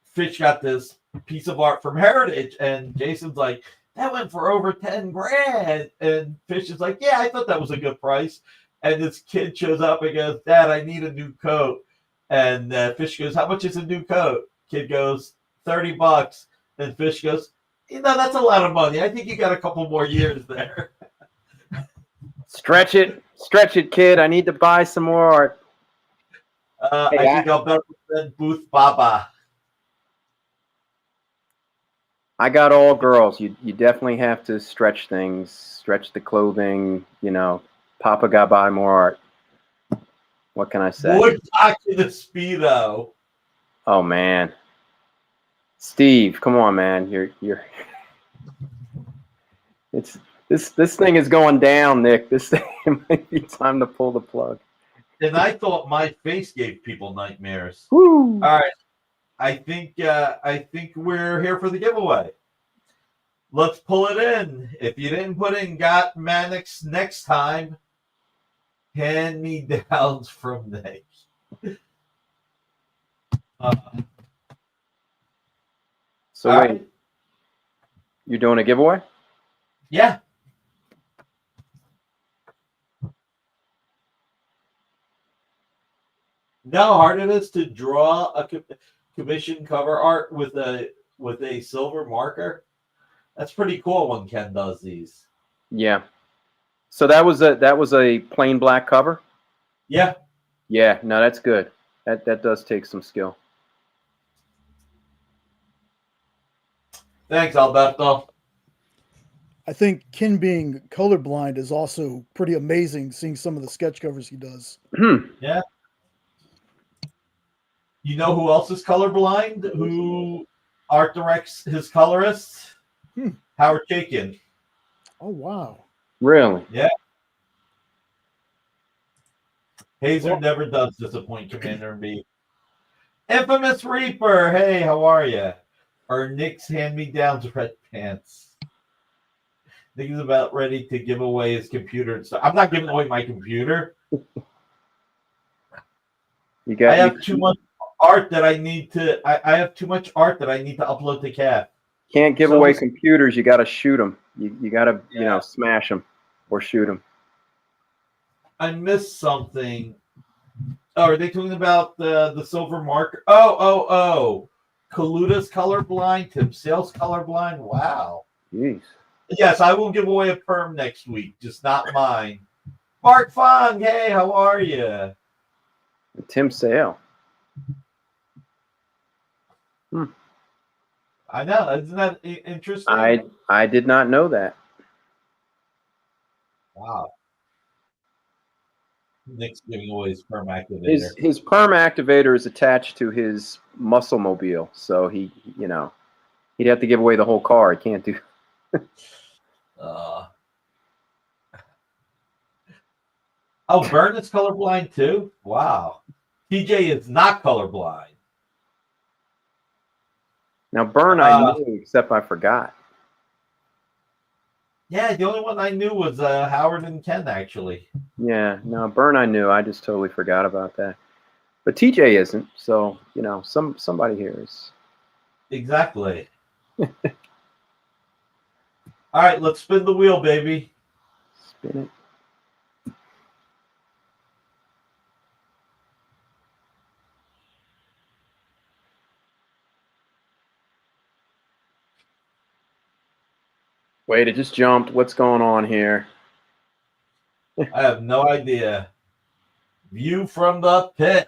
S10: Fish got this piece of art from Heritage, and Jason's like, that went for over 10 grand. And Fish is like, yeah, I thought that was a good price. And this kid shows up and goes, Dad, I need a new coat. And Fish goes, how much is a new coat? Kid goes, $30. And Fish goes, that's a lot of money. I think you got a couple more years there.
S12: Stretch it, kid. I need to buy some more art.
S10: I think I'll better than Booth Baba.
S12: I got all girls. You definitely have to stretch things, stretch the clothing. Papa got buy more art. What can I say?
S10: Wood cock in the Speedo.
S12: Oh man, Steve, come on, man. You're. It's this thing is going down, Nick. This thing, it might be time to pull the plug.
S10: And I thought my face gave people nightmares.
S12: Woo.
S10: All right. I think we're here for the giveaway. Let's pull it in. If you didn't put in got Manix next time, hand me downs from Nick.
S12: So wait, right. You're doing a giveaway?
S10: Yeah. You know how hard it is to draw a commission cover art with a silver marker? That's pretty cool when Ken does these.
S12: Yeah. So that was a plain black cover?
S10: Yeah.
S12: Yeah, no, that's good. That does take some skill.
S10: Thanks, Alberto.
S1: I think Ken being colorblind is also pretty amazing, seeing some of the sketch covers he does.
S10: Yeah. You know who else is colorblind? Who art directs his colorists? Howard Chaykin.
S1: Oh, wow.
S12: Really?
S10: Yeah. Hazer never does disappoint Commander and B. Infamous Reaper. Hey, how are you? Or Nick's hand-me-downs red pants. Nick is about ready to give away his computer and stuff. I'm not giving away my computer. I have too much art that I need to. I have too much art that I need to upload to CAF.
S12: Can't give away computers. You got to shoot them. You got to smash them or shoot them.
S10: I missed something. Oh, are they talking about the silver marker? Oh. Kaluta's colorblind. Tim Sale's colorblind. Wow.
S12: Jeez.
S10: Yes, I will give away a perm next week, just not mine. Mark Fong, hey, how are you?
S12: Tim Sale.
S10: I know, isn't that interesting?
S12: I did not know that.
S10: Wow. Nick's giving away his perm activator.
S12: His perm activator is attached to his muscle mobile, so he'd have to give away the whole car. He can't do.
S10: Byrne is colorblind too? Wow. TJ is not colorblind.
S12: Now, Byrne I knew, except I forgot.
S10: Yeah, the only one I knew was Howard and Ken, actually.
S12: Yeah, no, Byrne I knew. I just totally forgot about that. But TJ isn't, so, somebody here is.
S10: Exactly. All right, let's spin the wheel, baby.
S12: Spin it. Wait, it just jumped. What's going on here?
S10: I have no idea. View from the pit.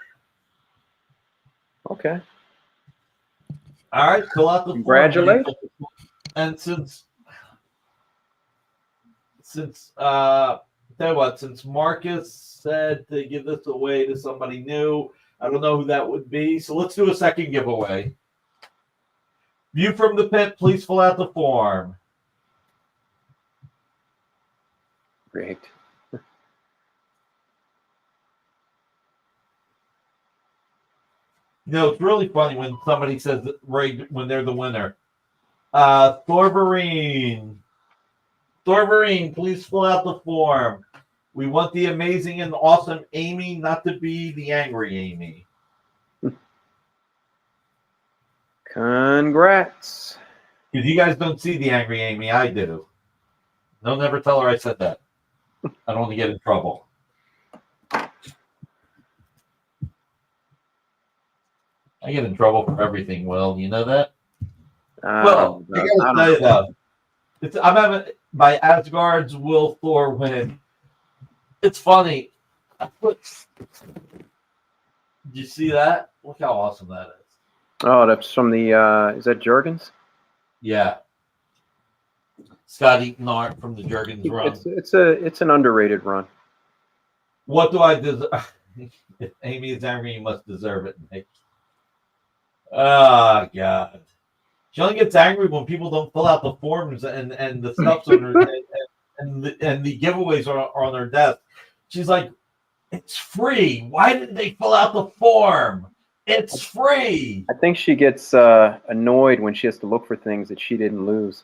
S12: Okay.
S10: All right, fill out the
S12: Congratulations.
S10: form. And since tell you what, since Marcus said to give this away to somebody new, I don't know who that would be. So let's do a second giveaway. View from the pit. Please fill out the form.
S12: Rigged.
S10: You know, it's really funny when somebody says rigged when they're the winner. Thorverine, please fill out the form. We want the amazing and awesome Amy, not to be the angry Amy.
S12: Congrats.
S10: Because you guys don't see the angry Amy, I do. No, never tell her I said that. I don't want to get in trouble. I get in trouble for everything, Will. You know that? Well, I gotta tell you though, I'm having my Asgard's Will Thor win. It's funny. Did you see that? Look how awesome that is.
S12: Oh, that's from the is that Jurgens?
S10: Yeah. Scott Eaton art from the Jurgens run.
S12: It's an underrated run.
S10: What do I deserve? If Amy is angry, you must deserve it, Nick. Oh God. She only gets angry when people don't fill out the forms and the stuff's on her and the giveaways are on her desk. She's like, it's free. Why didn't they fill out the form? It's free.
S12: I think she gets annoyed when she has to look for things that she didn't lose.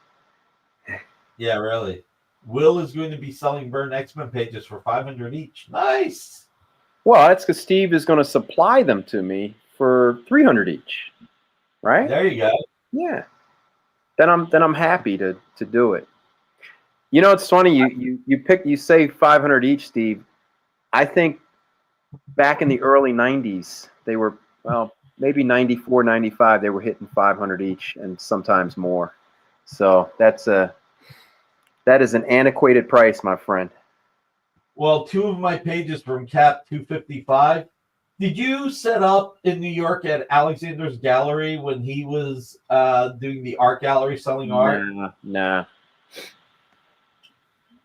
S10: Yeah, really. Will is going to be selling Burn X-Men pages for $500 each. Nice.
S12: Well, that's because Steve is going to supply them to me for $300 each. Right?
S10: There you go.
S12: Yeah. Then I'm happy to do it. You know, it's funny. You say 500 each, Steve. I think back in the early 90s, they were, well, maybe 94, 95, they were hitting 500 each and sometimes more. So that is an antiquated price, my friend.
S10: Well, 2 of my pages from Cap 255. Did you set up in New York at Alexander's Gallery when he was doing the art gallery selling art?
S12: Nah.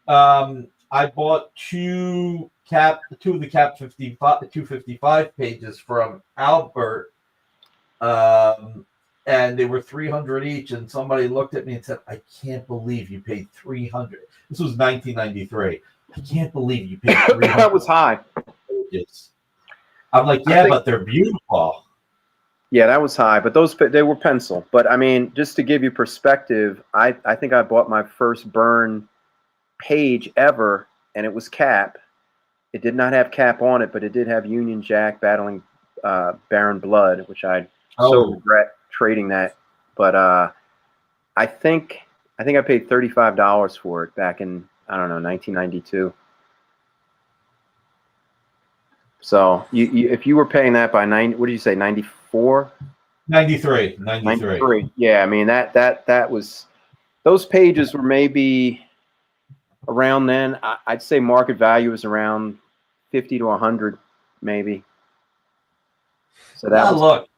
S10: I bought 2 of the Cap 255 pages from Albert, and they were $300 each. And somebody looked at me and said, "I can't believe you paid $300." This was 1993. I can't believe you paid $300.
S12: That was high.
S10: Pages. I'm like, yeah, but they're beautiful.
S12: Yeah, that was high, but they were pencil. But I mean, just to give you perspective, I think I bought my first Burn page ever, and it was Cap. It did not have Cap on it, but it did have Union Jack battling Baron Blood, which I so regret trading that. But I think I paid $35 for it back in, I don't know, 1992. So if you were paying that by what did you say, 94?
S10: 93.
S12: Yeah, I mean that was, those pages were maybe around then. I'd say market value was around 50 to 100, maybe. So that
S10: look.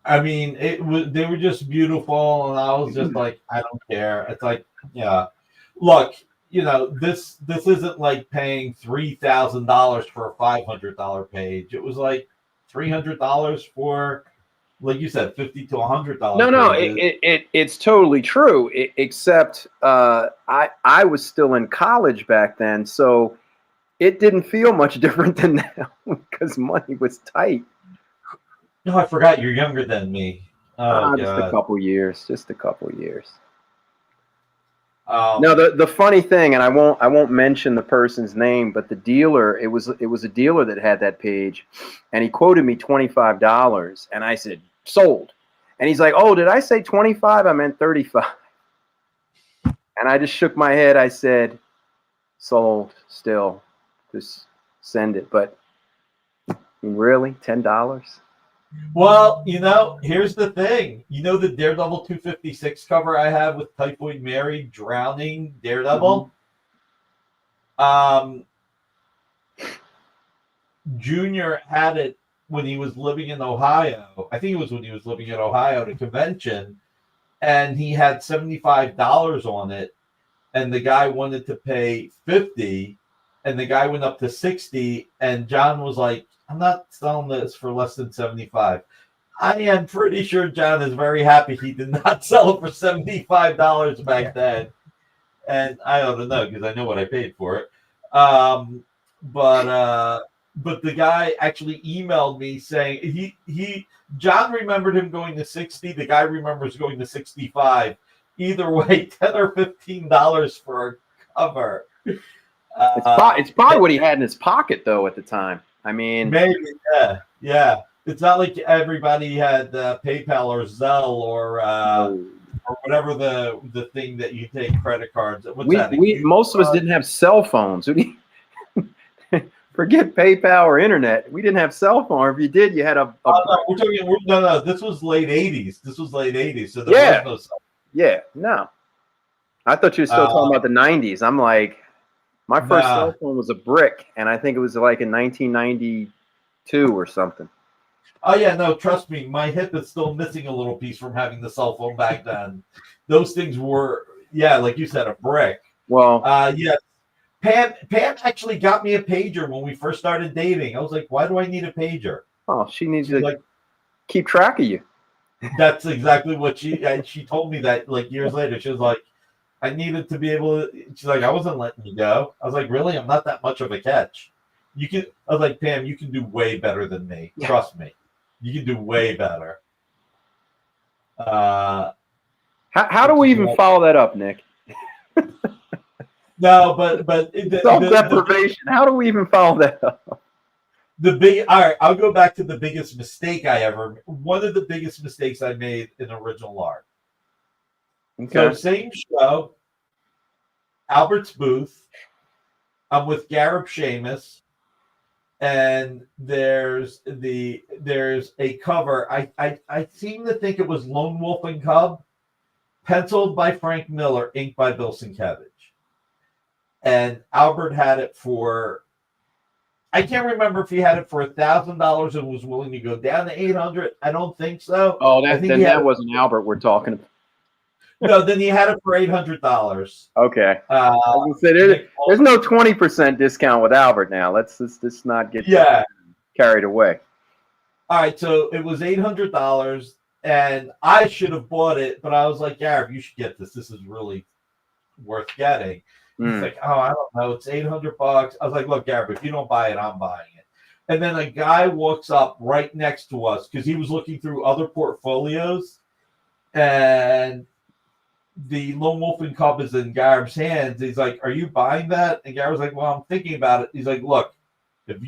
S10: I mean, they were just beautiful, and I was just like, I don't care. It's like, yeah, look. You know, this isn't like paying $3,000 for a $500 page. It was like $300 for, like you said, $50 to $100.
S12: No, it's totally true. Except I was still in college back then, so it didn't feel much different than now because money was tight.
S10: No, I forgot you're younger than me.
S12: Just a couple years. No, the funny thing, and I won't mention the person's name, but the dealer, it was a dealer that had that page, and he quoted me $25, and I said sold, and he's like, "Oh, did I say 25? I meant 35." And I just shook my head. I said, "Sold, still, just send it." But I mean, really, $10?
S10: Well, you know, here's the thing. You know the Daredevil 256 cover I have with Typhoid Mary drowning Daredevil? Mm-hmm. Junior had it when he was living in Ohio. I think it was when he was living in Ohio at a convention, and he had $75 on it, and the guy wanted to pay $50, and the guy went up to $60, and John was like, "I'm not selling this for less than $75. I am pretty sure John is very happy he did not sell it for $75 back then. And I ought to know because I know what I paid for it. But the guy actually emailed me saying John remembered him going to 60. The guy remembers going to 65. Either way, $10 or $15 for a cover.
S12: It's probably what he had in his pocket though at the time. I mean,
S10: maybe, yeah. It's not like everybody had PayPal or Zelle or whatever the thing that you take credit cards.
S12: Most of us didn't have cell phones. Forget PayPal or internet. We didn't have cell phone. Or if you did, you had a.
S10: No. This was late '80s. So there was no cell phone.
S12: Yeah, no. I thought you were still talking about the '90s. I'm like, my first cell phone was a brick, and I think it was like in 1992 or something.
S10: Oh yeah, no, trust me, my hip is still missing a little piece from having the cell phone back then. Those things were, like you said, a brick.
S12: Well,
S10: yes. Pam actually got me a pager when we first started dating. I was like, why do I need a pager?
S12: Oh, she needs to keep track of you.
S10: That's exactly what she told me that like years later. She was like, I needed to be able to. She's like, I wasn't letting you go. I was like, really? I'm not that much of a catch. I was like, Pam, you can do way better than me. Trust me. You can do way better.
S12: How do we even follow that up, Nick?
S10: No, but
S12: self-deprivation. How do we even follow that up?
S10: All right, I'll go back to the biggest mistake one of the biggest mistakes I made in original art. Okay. So same show, Albert's booth. I'm with Garib Sheamus. And there's a cover. I seem to think it was Lone Wolf and Cub, penciled by Frank Miller, inked by Bill Sienkiewicz. And Albert had it for, I can't remember if he had it for $1,000 and was willing to go down to $800. I don't think so.
S12: Oh, that wasn't Albert we're talking about.
S10: No, then he had it for $800.
S12: Okay. There's no 20% discount with Albert now. Let's not get carried away.
S10: All right, so it was $800, and I should have bought it, but I was like, Garib, you should get this. This is really worth getting. He's like, oh, I don't know. It's $800. I was like, look, Garib, if you don't buy it, I'm buying it. And then a guy walks up right next to us because he was looking through other portfolios, and the Lone Wolf and Cub is in Garib's hands. He's like, are you buying that? And Garib's like, well, I'm thinking about it. He's like, look, if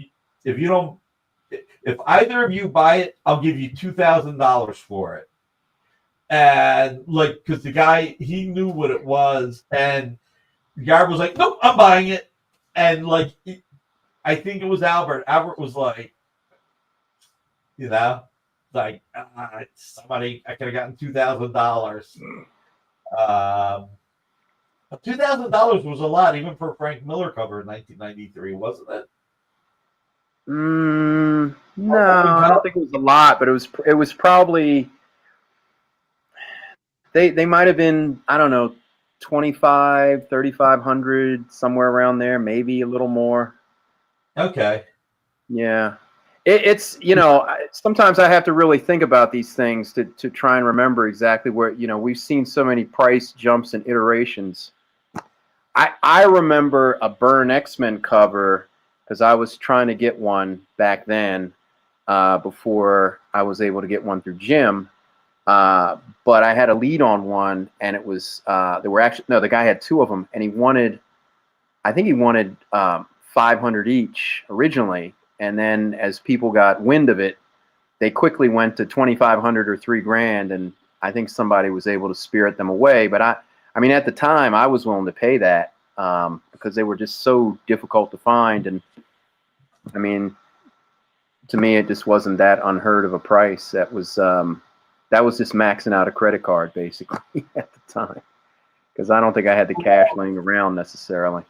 S10: either of you buy it, I'll give you $2,000 for it. And like, because the guy, he knew what it was, and Garib was like, nope, I'm buying it. And like, I think it was Albert. Albert was like, somebody, I could have gotten $2,000. $2,000 was a lot, even for a Frank Miller cover in 1993, wasn't it?
S12: No, I don't think it was a lot, but it was probably they might have been, I don't know, 2,500, 3,500, somewhere around there, maybe a little more.
S10: Okay.
S12: Yeah. It's sometimes I have to really think about these things to try and remember exactly where, we've seen so many price jumps and iterations. I remember a Byrne X-Men cover because I was trying to get one back then before I was able to get one through Jim. But I had a lead on one, and it was the guy had two of them, and he wanted 500 each originally. And then as people got wind of it, they quickly went to 2,500 or $3,000. And I think somebody was able to spirit them away. But I mean, at the time I was willing to pay that because they were just so difficult to find. And I mean, to me, it just wasn't that unheard of a price. That was just maxing out a credit card basically at the time, because I don't think I had the cash laying around necessarily.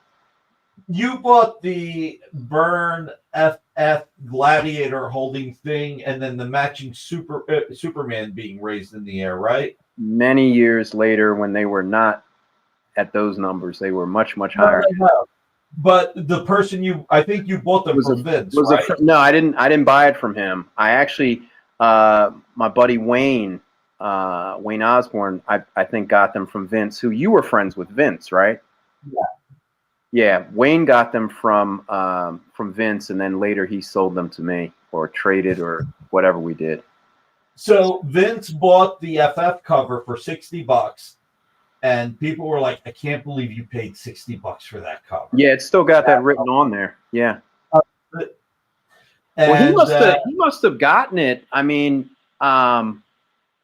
S10: You bought the Byrne FF Gladiator holding thing, and then the matching Superman being raised in the air, right?
S12: Many years later, when they were not at those numbers, they were much higher.
S10: But the person I think you bought them from Vince, right?
S12: No, I didn't buy it from him. I actually my buddy Wayne Osborne, I think got them from Vince, who you were friends with Vince, right?
S10: Yeah.
S12: Yeah, Wayne got them from Vince, and then later he sold them to me or traded or whatever we did.
S10: So Vince bought the FF cover for $60, and people were like, "I can't believe you paid $60 for that cover."
S12: Yeah, it's still got that written on there. Yeah.
S10: And,
S12: well, he must have gotten it. I mean,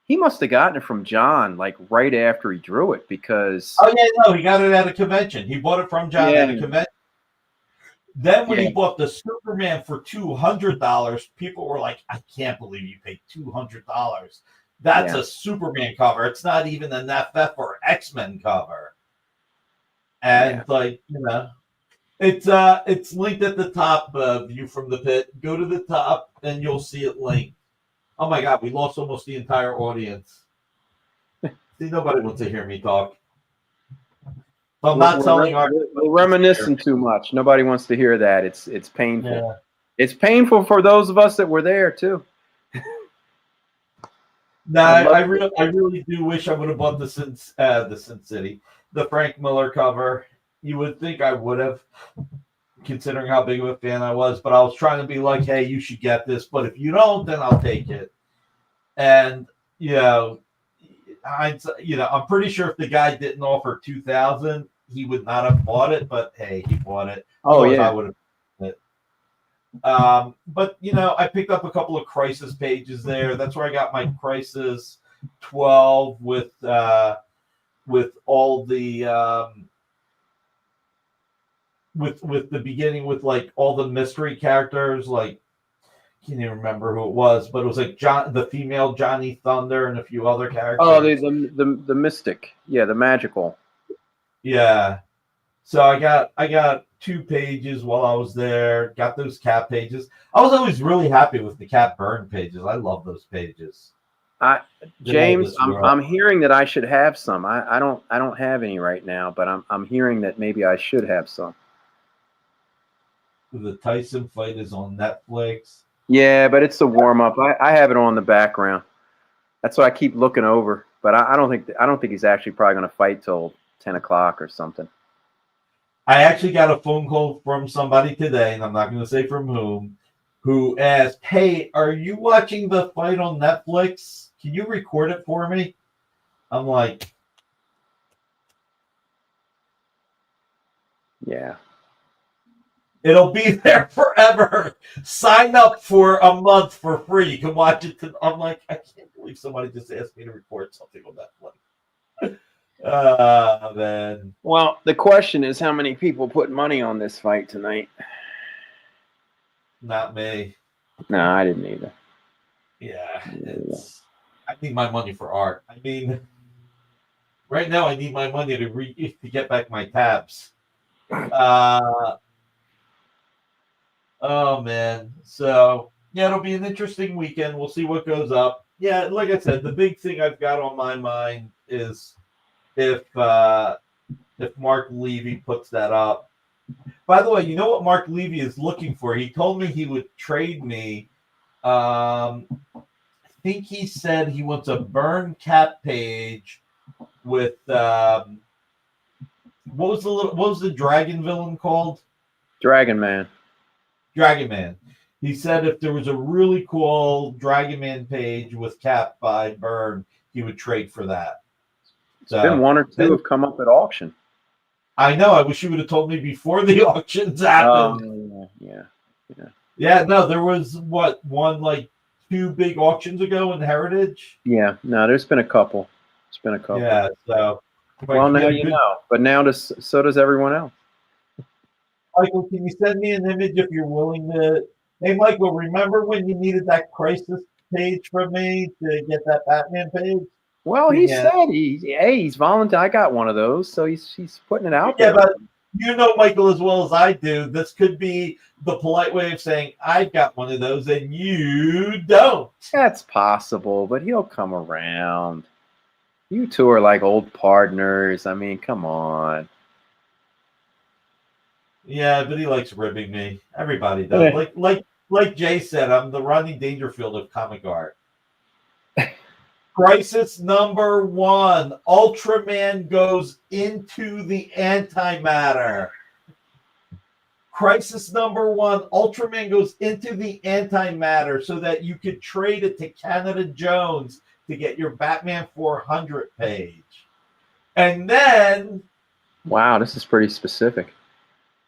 S12: he must have gotten it from John like right after he drew it because.
S10: Oh yeah, no, he got it at a convention. He bought it from John at a convention. Then when he bought the Superman for $200, people were like, "I can't believe you paid $200. That's a Superman cover. It's not even an FF or X-Men cover." And it's linked at the top. View from the pit. Go to the top, and you'll see it linked. Oh my God, we lost almost the entire audience. See, nobody wants to hear me talk. So I'm not telling
S12: we're reminiscing too much. Nobody wants to hear that. It's painful.
S10: Yeah.
S12: It's painful for those of us that were there too.
S10: No, I really do wish I would have bought the Sin City, the Frank Miller cover. You would think I would have, considering how big of a fan I was. But I was trying to be like, "Hey, you should get this. But if you don't, then I'll take it." And I'm pretty sure if the guy didn't offer $2,000, he would not have bought it. But hey, he bought it.
S12: Oh yeah,
S10: I would have bought it. But I picked up a couple of Crisis pages there. That's where I got my Crisis 12 with all the with the beginning with like all the mystery characters. Like, can't even remember who it was, but it was like the female Johnny Thunder and a few other characters.
S12: Oh, the mystic, the magical.
S10: Yeah. So I got 2 pages while I was there. Got those Cap pages. I was always really happy with the Cap Burn pages. I love those pages.
S12: James, I'm hearing that I should have some. I don't have any right now, but I'm hearing that maybe I should have some.
S10: The Tyson fight is on Netflix.
S12: Yeah, but it's a warm up. I have it on the background. That's why I keep looking over. But I don't think he's actually probably going to fight till 10 o'clock or something.
S10: I actually got a phone call from somebody today, and I'm not going to say from whom, who asked, "Hey, are you watching the fight on Netflix? Can you record it for me?" I'm like,
S12: yeah.
S10: It'll be there forever. Sign up for a month for free. You can watch it. I'm like, I can't believe somebody just asked me to record something on Netflix. Man.
S12: Well, the question is, how many people put money on this fight tonight?
S10: Not me.
S12: No, I didn't either.
S10: Yeah, I need my money for art. I mean, right now I need my money to get back my tabs. Oh man, so yeah, it'll be an interesting weekend. We'll see what goes up. Yeah, like I said, the big thing I've got on my mind is if Mark Levy puts that up. By the way, you know what Mark Levy is looking for? He told me he would trade me. I think he said he wants a burn Cap page with what was the dragon villain called?
S12: Dragon Man.
S10: Dragon Man. He said if there was a really cool Dragon Man page with Cap by Byrne, he would trade for that.
S12: So, been 1 or 2 have come up at auction.
S10: I know. I wish you would have told me before the auctions happened. Yeah. No, there was one like 2 big auctions ago in Heritage.
S12: Yeah. No, there's been a couple. It's been a couple.
S10: Yeah. So.
S12: Well, now you know. But now so does everyone else.
S10: Michael, can you send me an image if you're willing to? Hey, Michael, remember when you needed that Crisis page from me to get that Batman page?
S12: Well, he said he's volunteer. I got one of those, so he's putting it out there.
S10: Yeah, but you know Michael as well as I do. This could be the polite way of saying I've got one of those and you don't.
S12: That's possible, but he'll come around. You two are like old partners. I mean, come on.
S10: Yeah, but he likes ribbing me. Everybody does. Like Jay said, I'm the Rodney Dangerfield of comic art. Crisis number 1. Ultraman goes into the antimatter. Crisis number 1. Ultraman goes into the antimatter so that you could trade it to Canada Jones to get your Batman 400 page. And then...
S12: Wow, this is pretty specific.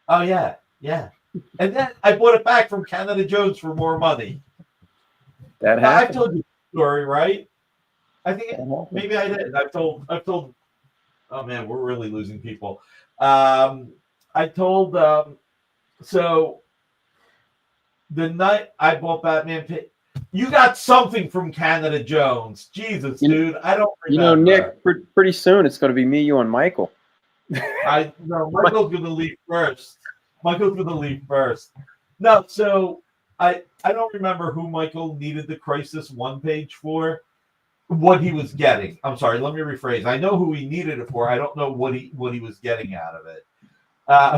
S10: Oh, yeah. Yeah. And then I bought it back from Canada Jones for more money.
S12: That
S10: I've
S12: happened.
S10: told you the story, right? I think maybe I did. I've told. Oh man, we're really losing people. I told. So the night I bought Batman, you got something from Canada Jones. Jesus, dude, I don't remember.
S12: You know, Nick, pretty soon it's going to be me, you, and Michael.
S10: Michael's going to leave first. No, so I don't remember who Michael needed the Crisis 1 page for. What he was getting. I'm sorry, let me rephrase. I know who he needed it for. I don't know what he was getting out of it.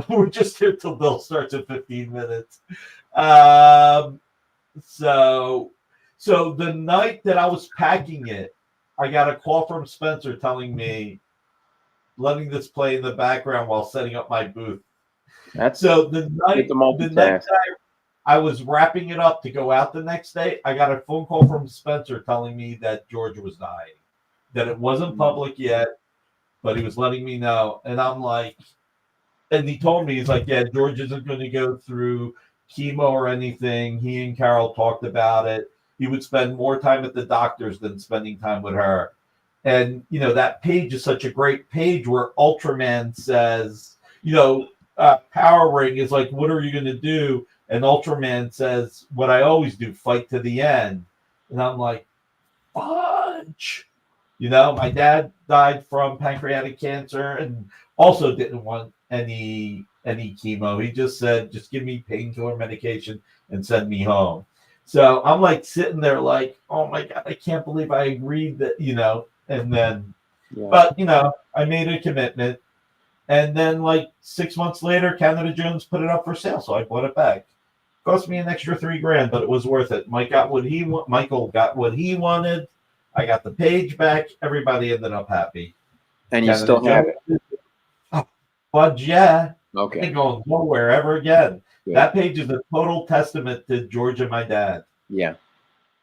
S10: We're just here till Bill starts in 15 minutes. So the night that I was packing it, I got a call from Spencer telling me, letting this play in the background while setting up my booth. So the night that I was wrapping it up to go out the next day, I got a phone call from Spencer telling me that George was dying, that it wasn't public yet, but he was letting me know. And I'm like, and he told me, he's like, yeah, George isn't going to go through chemo or anything. He and Carol talked about it. He would spend more time at the doctor's than spending time with her. And, you know, that page is such a great page where Ultraman says, you know, Power Ring is like, what are you going to do? And Ultraman says, what I always do, fight to the end. And I'm like, fudge. You know, my dad died from pancreatic cancer and also didn't want any chemo. He just said, just give me painkiller medication and send me home. So I'm like sitting there like, oh my God, I can't believe I agreed that, you know, and then, but, you know, I made a commitment. And then like 6 months later, Canada Jones put it up for sale. So I bought it back. Cost me an extra $3,000, but it was worth it. Michael got what he wanted. I got the page back. Everybody ended up happy.
S12: And you still have it.
S10: But yeah.
S12: Okay.
S10: Ain't going nowhere ever again. Good. That page is a total testament to George and my dad.
S12: Yeah.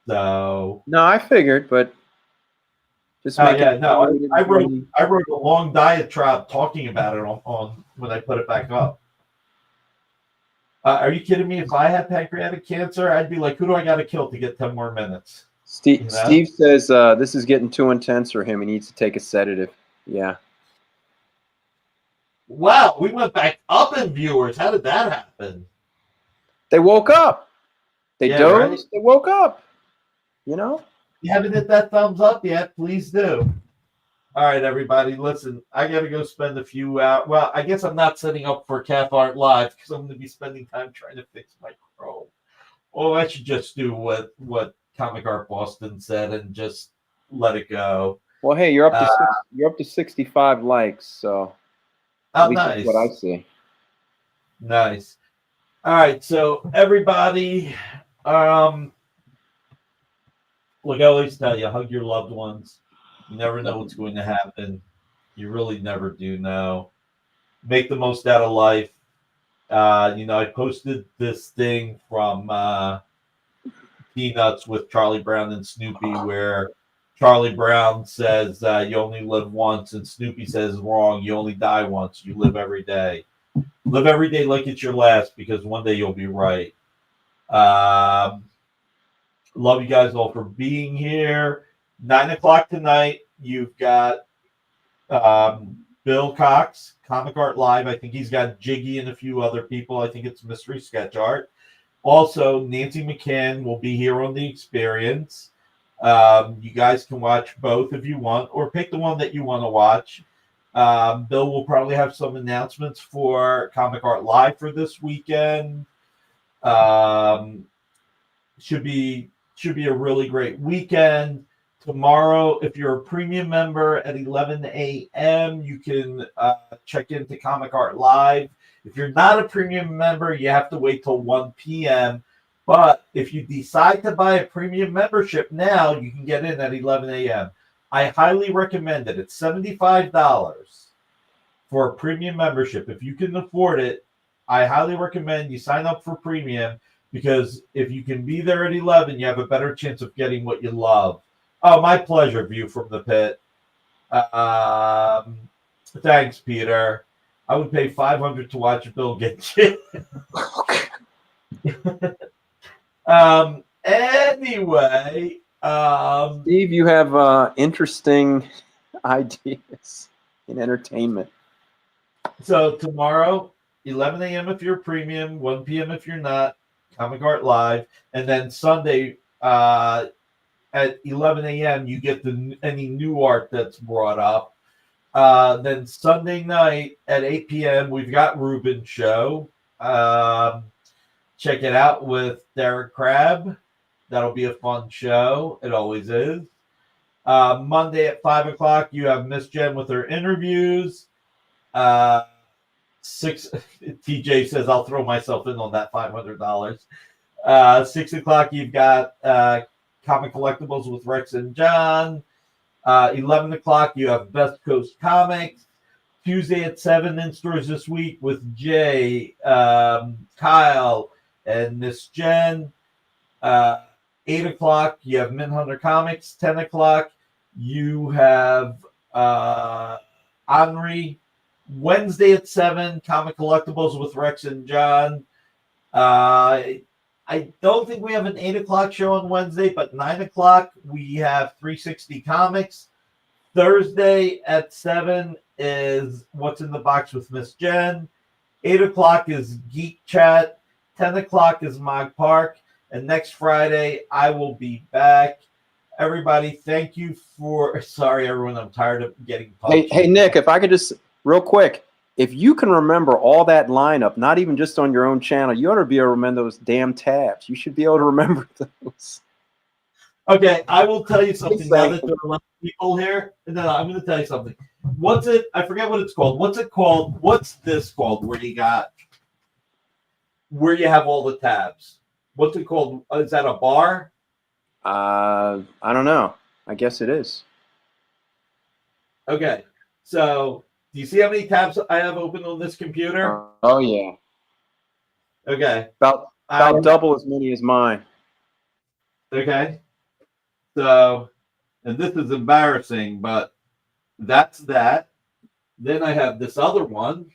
S10: So.
S12: No, I figured, but just
S10: I wrote a long diatribe talking about it on when I put it back up. Are you kidding me? If I had pancreatic cancer, I'd be like, who do I got to kill to get 10 more minutes?
S12: Steve, you know? Steve says this is getting too intense for him. He needs to take a sedative. Yeah.
S10: Wow, we went back up in viewers. How did that happen?
S12: They woke up. They dozed. Right? They woke up. You know?
S10: You haven't hit that thumbs up yet? Please do. All right, everybody, listen, I got to go spend a few hours. Well, I guess I'm not setting up for Cath Art Live because I'm going to be spending time trying to fix my Chrome. Oh, I should just do what Comic Art Boston said and just let it go.
S12: Well, hey, you're up to 65 likes, so
S10: at least nice.
S12: That's what I see.
S10: Nice. All right, so everybody, look, I always tell you, hug your loved ones. You never know what's going to happen. You really never do know. Make the most out of life. You know, I posted this thing from Peanuts with Charlie Brown and Snoopy where Charlie Brown says you only live once and Snoopy says wrong. You only die once. You live every day. Live every day like it's your last because one day you'll be right. Love you guys all for being here. 9 o'clock tonight, you've got Bill Cox, Comic Art Live. I think he's got Jiggy and a few other people. I think it's Mystery Sketch Art. Also, Nancy McCann will be here on The Experience. You guys can watch both if you want, or pick the one that you want to watch. Bill will probably have some announcements for Comic Art Live for this weekend. Should be a really great weekend. Tomorrow, if you're a premium member at 11 a.m., you can check into Comic Art Live. If you're not a premium member, you have to wait till 1 p.m. But if you decide to buy a premium membership now, you can get in at 11 a.m. I highly recommend it. It's $75 for a premium membership. If you can afford it, I highly recommend you sign up for premium, because if you can be there at 11, you have a better chance of getting what you love. Oh, my pleasure, View from the Pit. Thanks, Peter. I would pay $500 to watch Bill get shit. Anyway,
S12: Steve, you have interesting ideas in entertainment.
S10: So tomorrow, 11 a.m. if you're premium, 1 p.m. if you're not, Comic Art Live, and then Sunday at 11 a.m. you get any new art that's brought up. Then Sunday night at 8 p.m. we've got Ruben's show. Check it out with Derek Crabb. That'll be a fun show. It always is. Monday at 5 o'clock, you have Miss Jen with her interviews. 6 TJ says I'll throw myself in on that $500. 6 o'clock, you've got Comic Collectibles with Rex and John. 11 o'clock, you have Best Coast Comics. Tuesday at 7 in stores this week with Jay, Kyle, and Miss Jen. 8 o'clock, you have Minhunter Comics. 10 o'clock, you have Henri. Wednesday at 7, Comic Collectibles with Rex and John. I don't think we have an 8 o'clock show on Wednesday, but 9 o'clock, we have 360 Comics. Thursday at 7 is What's in the Box with Miss Jen. 8 o'clock is Geek Chat. 10 o'clock is Mog Park. And next Friday, I will be back. Everybody, thank you for... Sorry, everyone, I'm tired of getting punched.
S12: Hey, Nick, if I could just, real quick, if you can remember all that lineup, not even just on your own channel, you ought to be able to remember those damn tabs. You should be able to remember those.
S10: Okay, I will tell you something now that there are a lot of people here. No, I'm going to tell you something. What's it? I forget what it's called. What's it called? What's this called? Where you have all the tabs? What's it called? Is that a bar?
S12: I don't know. I guess it is.
S10: Okay, so do you see how many tabs I have open on this computer?
S12: Oh yeah.
S10: Okay.
S12: About double as many as mine.
S10: Okay. So, and this is embarrassing, but that's that. Then I have this other one.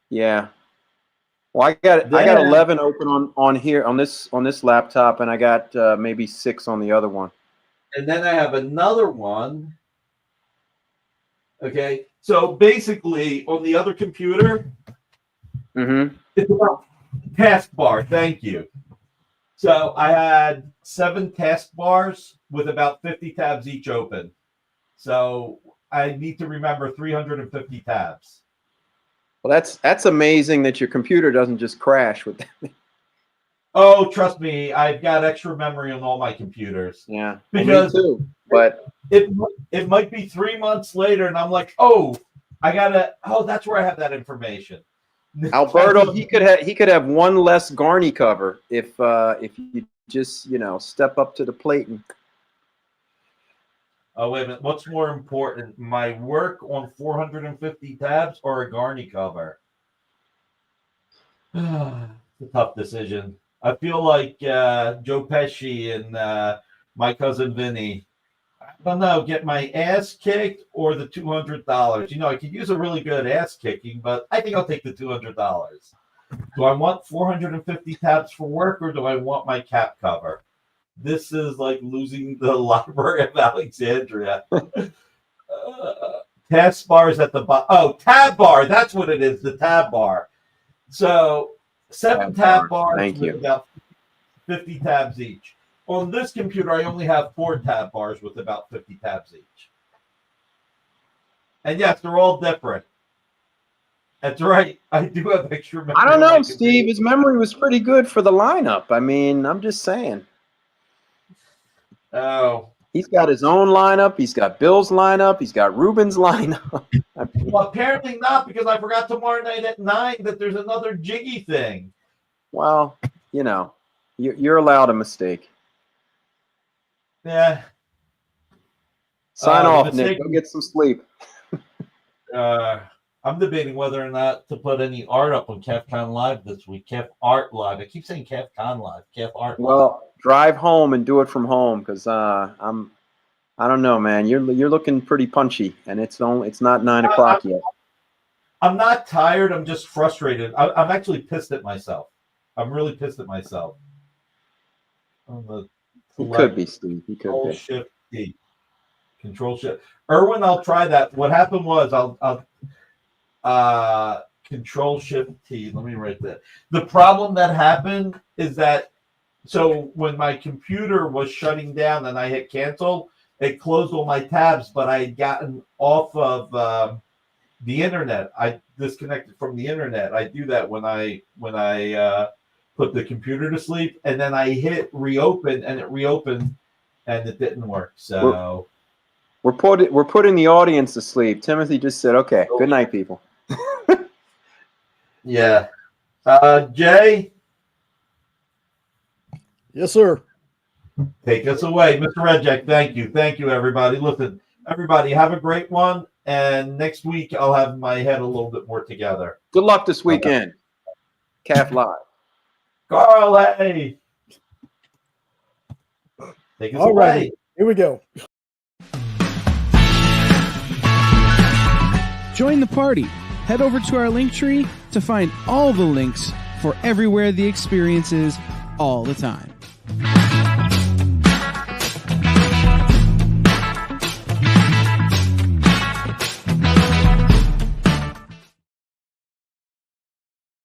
S12: Yeah. Well, I got 11 open on here on this laptop, and I got maybe 6 on the other one.
S10: And then I have another one. Okay, so basically on the other computer, it's about taskbar. Thank you. So I had 7 taskbars with about 50 tabs each open. So I need to remember 350 tabs.
S12: Well, that's amazing that your computer doesn't just crash with that.
S10: Oh, trust me, I've got extra memory on all my computers.
S12: Yeah,
S10: because
S12: me too. But
S10: it might be 3 months later, and I'm like, oh, that's where I have that information.
S12: Alberto, he could have one less Garney cover if you just step up to the plate and.
S10: Oh, wait a minute. What's more important, my work on 450 tabs or a Garney cover? It's a tough decision. I feel like Joe Pesci and My Cousin Vinny. I don't know, get my ass kicked or the $200. I could use a really good ass kicking, but I think I'll take the $200. Do I want 450 tabs for work, or do I want my cap cover? This is like losing the Library of Alexandria. Task bars at the bottom. Oh, tab bar. That's what it is, the tab bar. So 7 tab bars with about 50 tabs each. On this computer, I only have 4 tab bars with about 50 tabs each. And yes, they're all different. That's right. I do have extra memory.
S12: I don't know, Steve. His memory was pretty good for the lineup. I mean, I'm just saying.
S10: Oh.
S12: He's got his own lineup. He's got Bill's lineup. He's got Ruben's lineup.
S10: Well, apparently not, because I forgot tomorrow night at 9 that there's another Jiggy thing.
S12: Well, you're allowed a mistake.
S10: Yeah.
S12: Sign off,
S10: the
S12: Nick.
S10: mistake-
S12: Go get some sleep.
S10: I'm debating whether or not to put any art up on CAFCON Live this week. CAF Art Live. I keep saying CAFCON Live. CAF Art Live.
S12: Well, drive home and do it from home because I don't know, man. You're looking pretty punchy, and it's not 9 o'clock yet.
S10: I'm not tired. I'm just frustrated. I'm actually pissed at myself. I'm really pissed at myself.
S12: He could be, Steve. He could be.
S10: Shift D. Control Shift. Erwin, I'll try that. What happened was I'll Control Shift T. Let me write that. The problem that happened is that so when my computer was shutting down and I hit cancel, it closed all my tabs, but I had gotten off of the internet. I disconnected from the internet. I do that when I put the computer to sleep, and then I hit reopen, and it reopened, and it didn't work. So
S12: we're putting the audience to sleep. Timothy just said, "Okay, good night, people."
S10: Yeah, Jay.
S1: Yes, sir.
S10: Take us away, Mr. Redjack. Thank you, everybody. Listen, everybody, have a great one. And next week, I'll have my head a little bit more together.
S12: Good luck this weekend. CAF Live.
S10: Carl, hey. Take us
S1: All
S10: away.
S1: right, here we go.
S13: Join the party. Head over to our link tree to find all the links for everywhere the experience is all the time.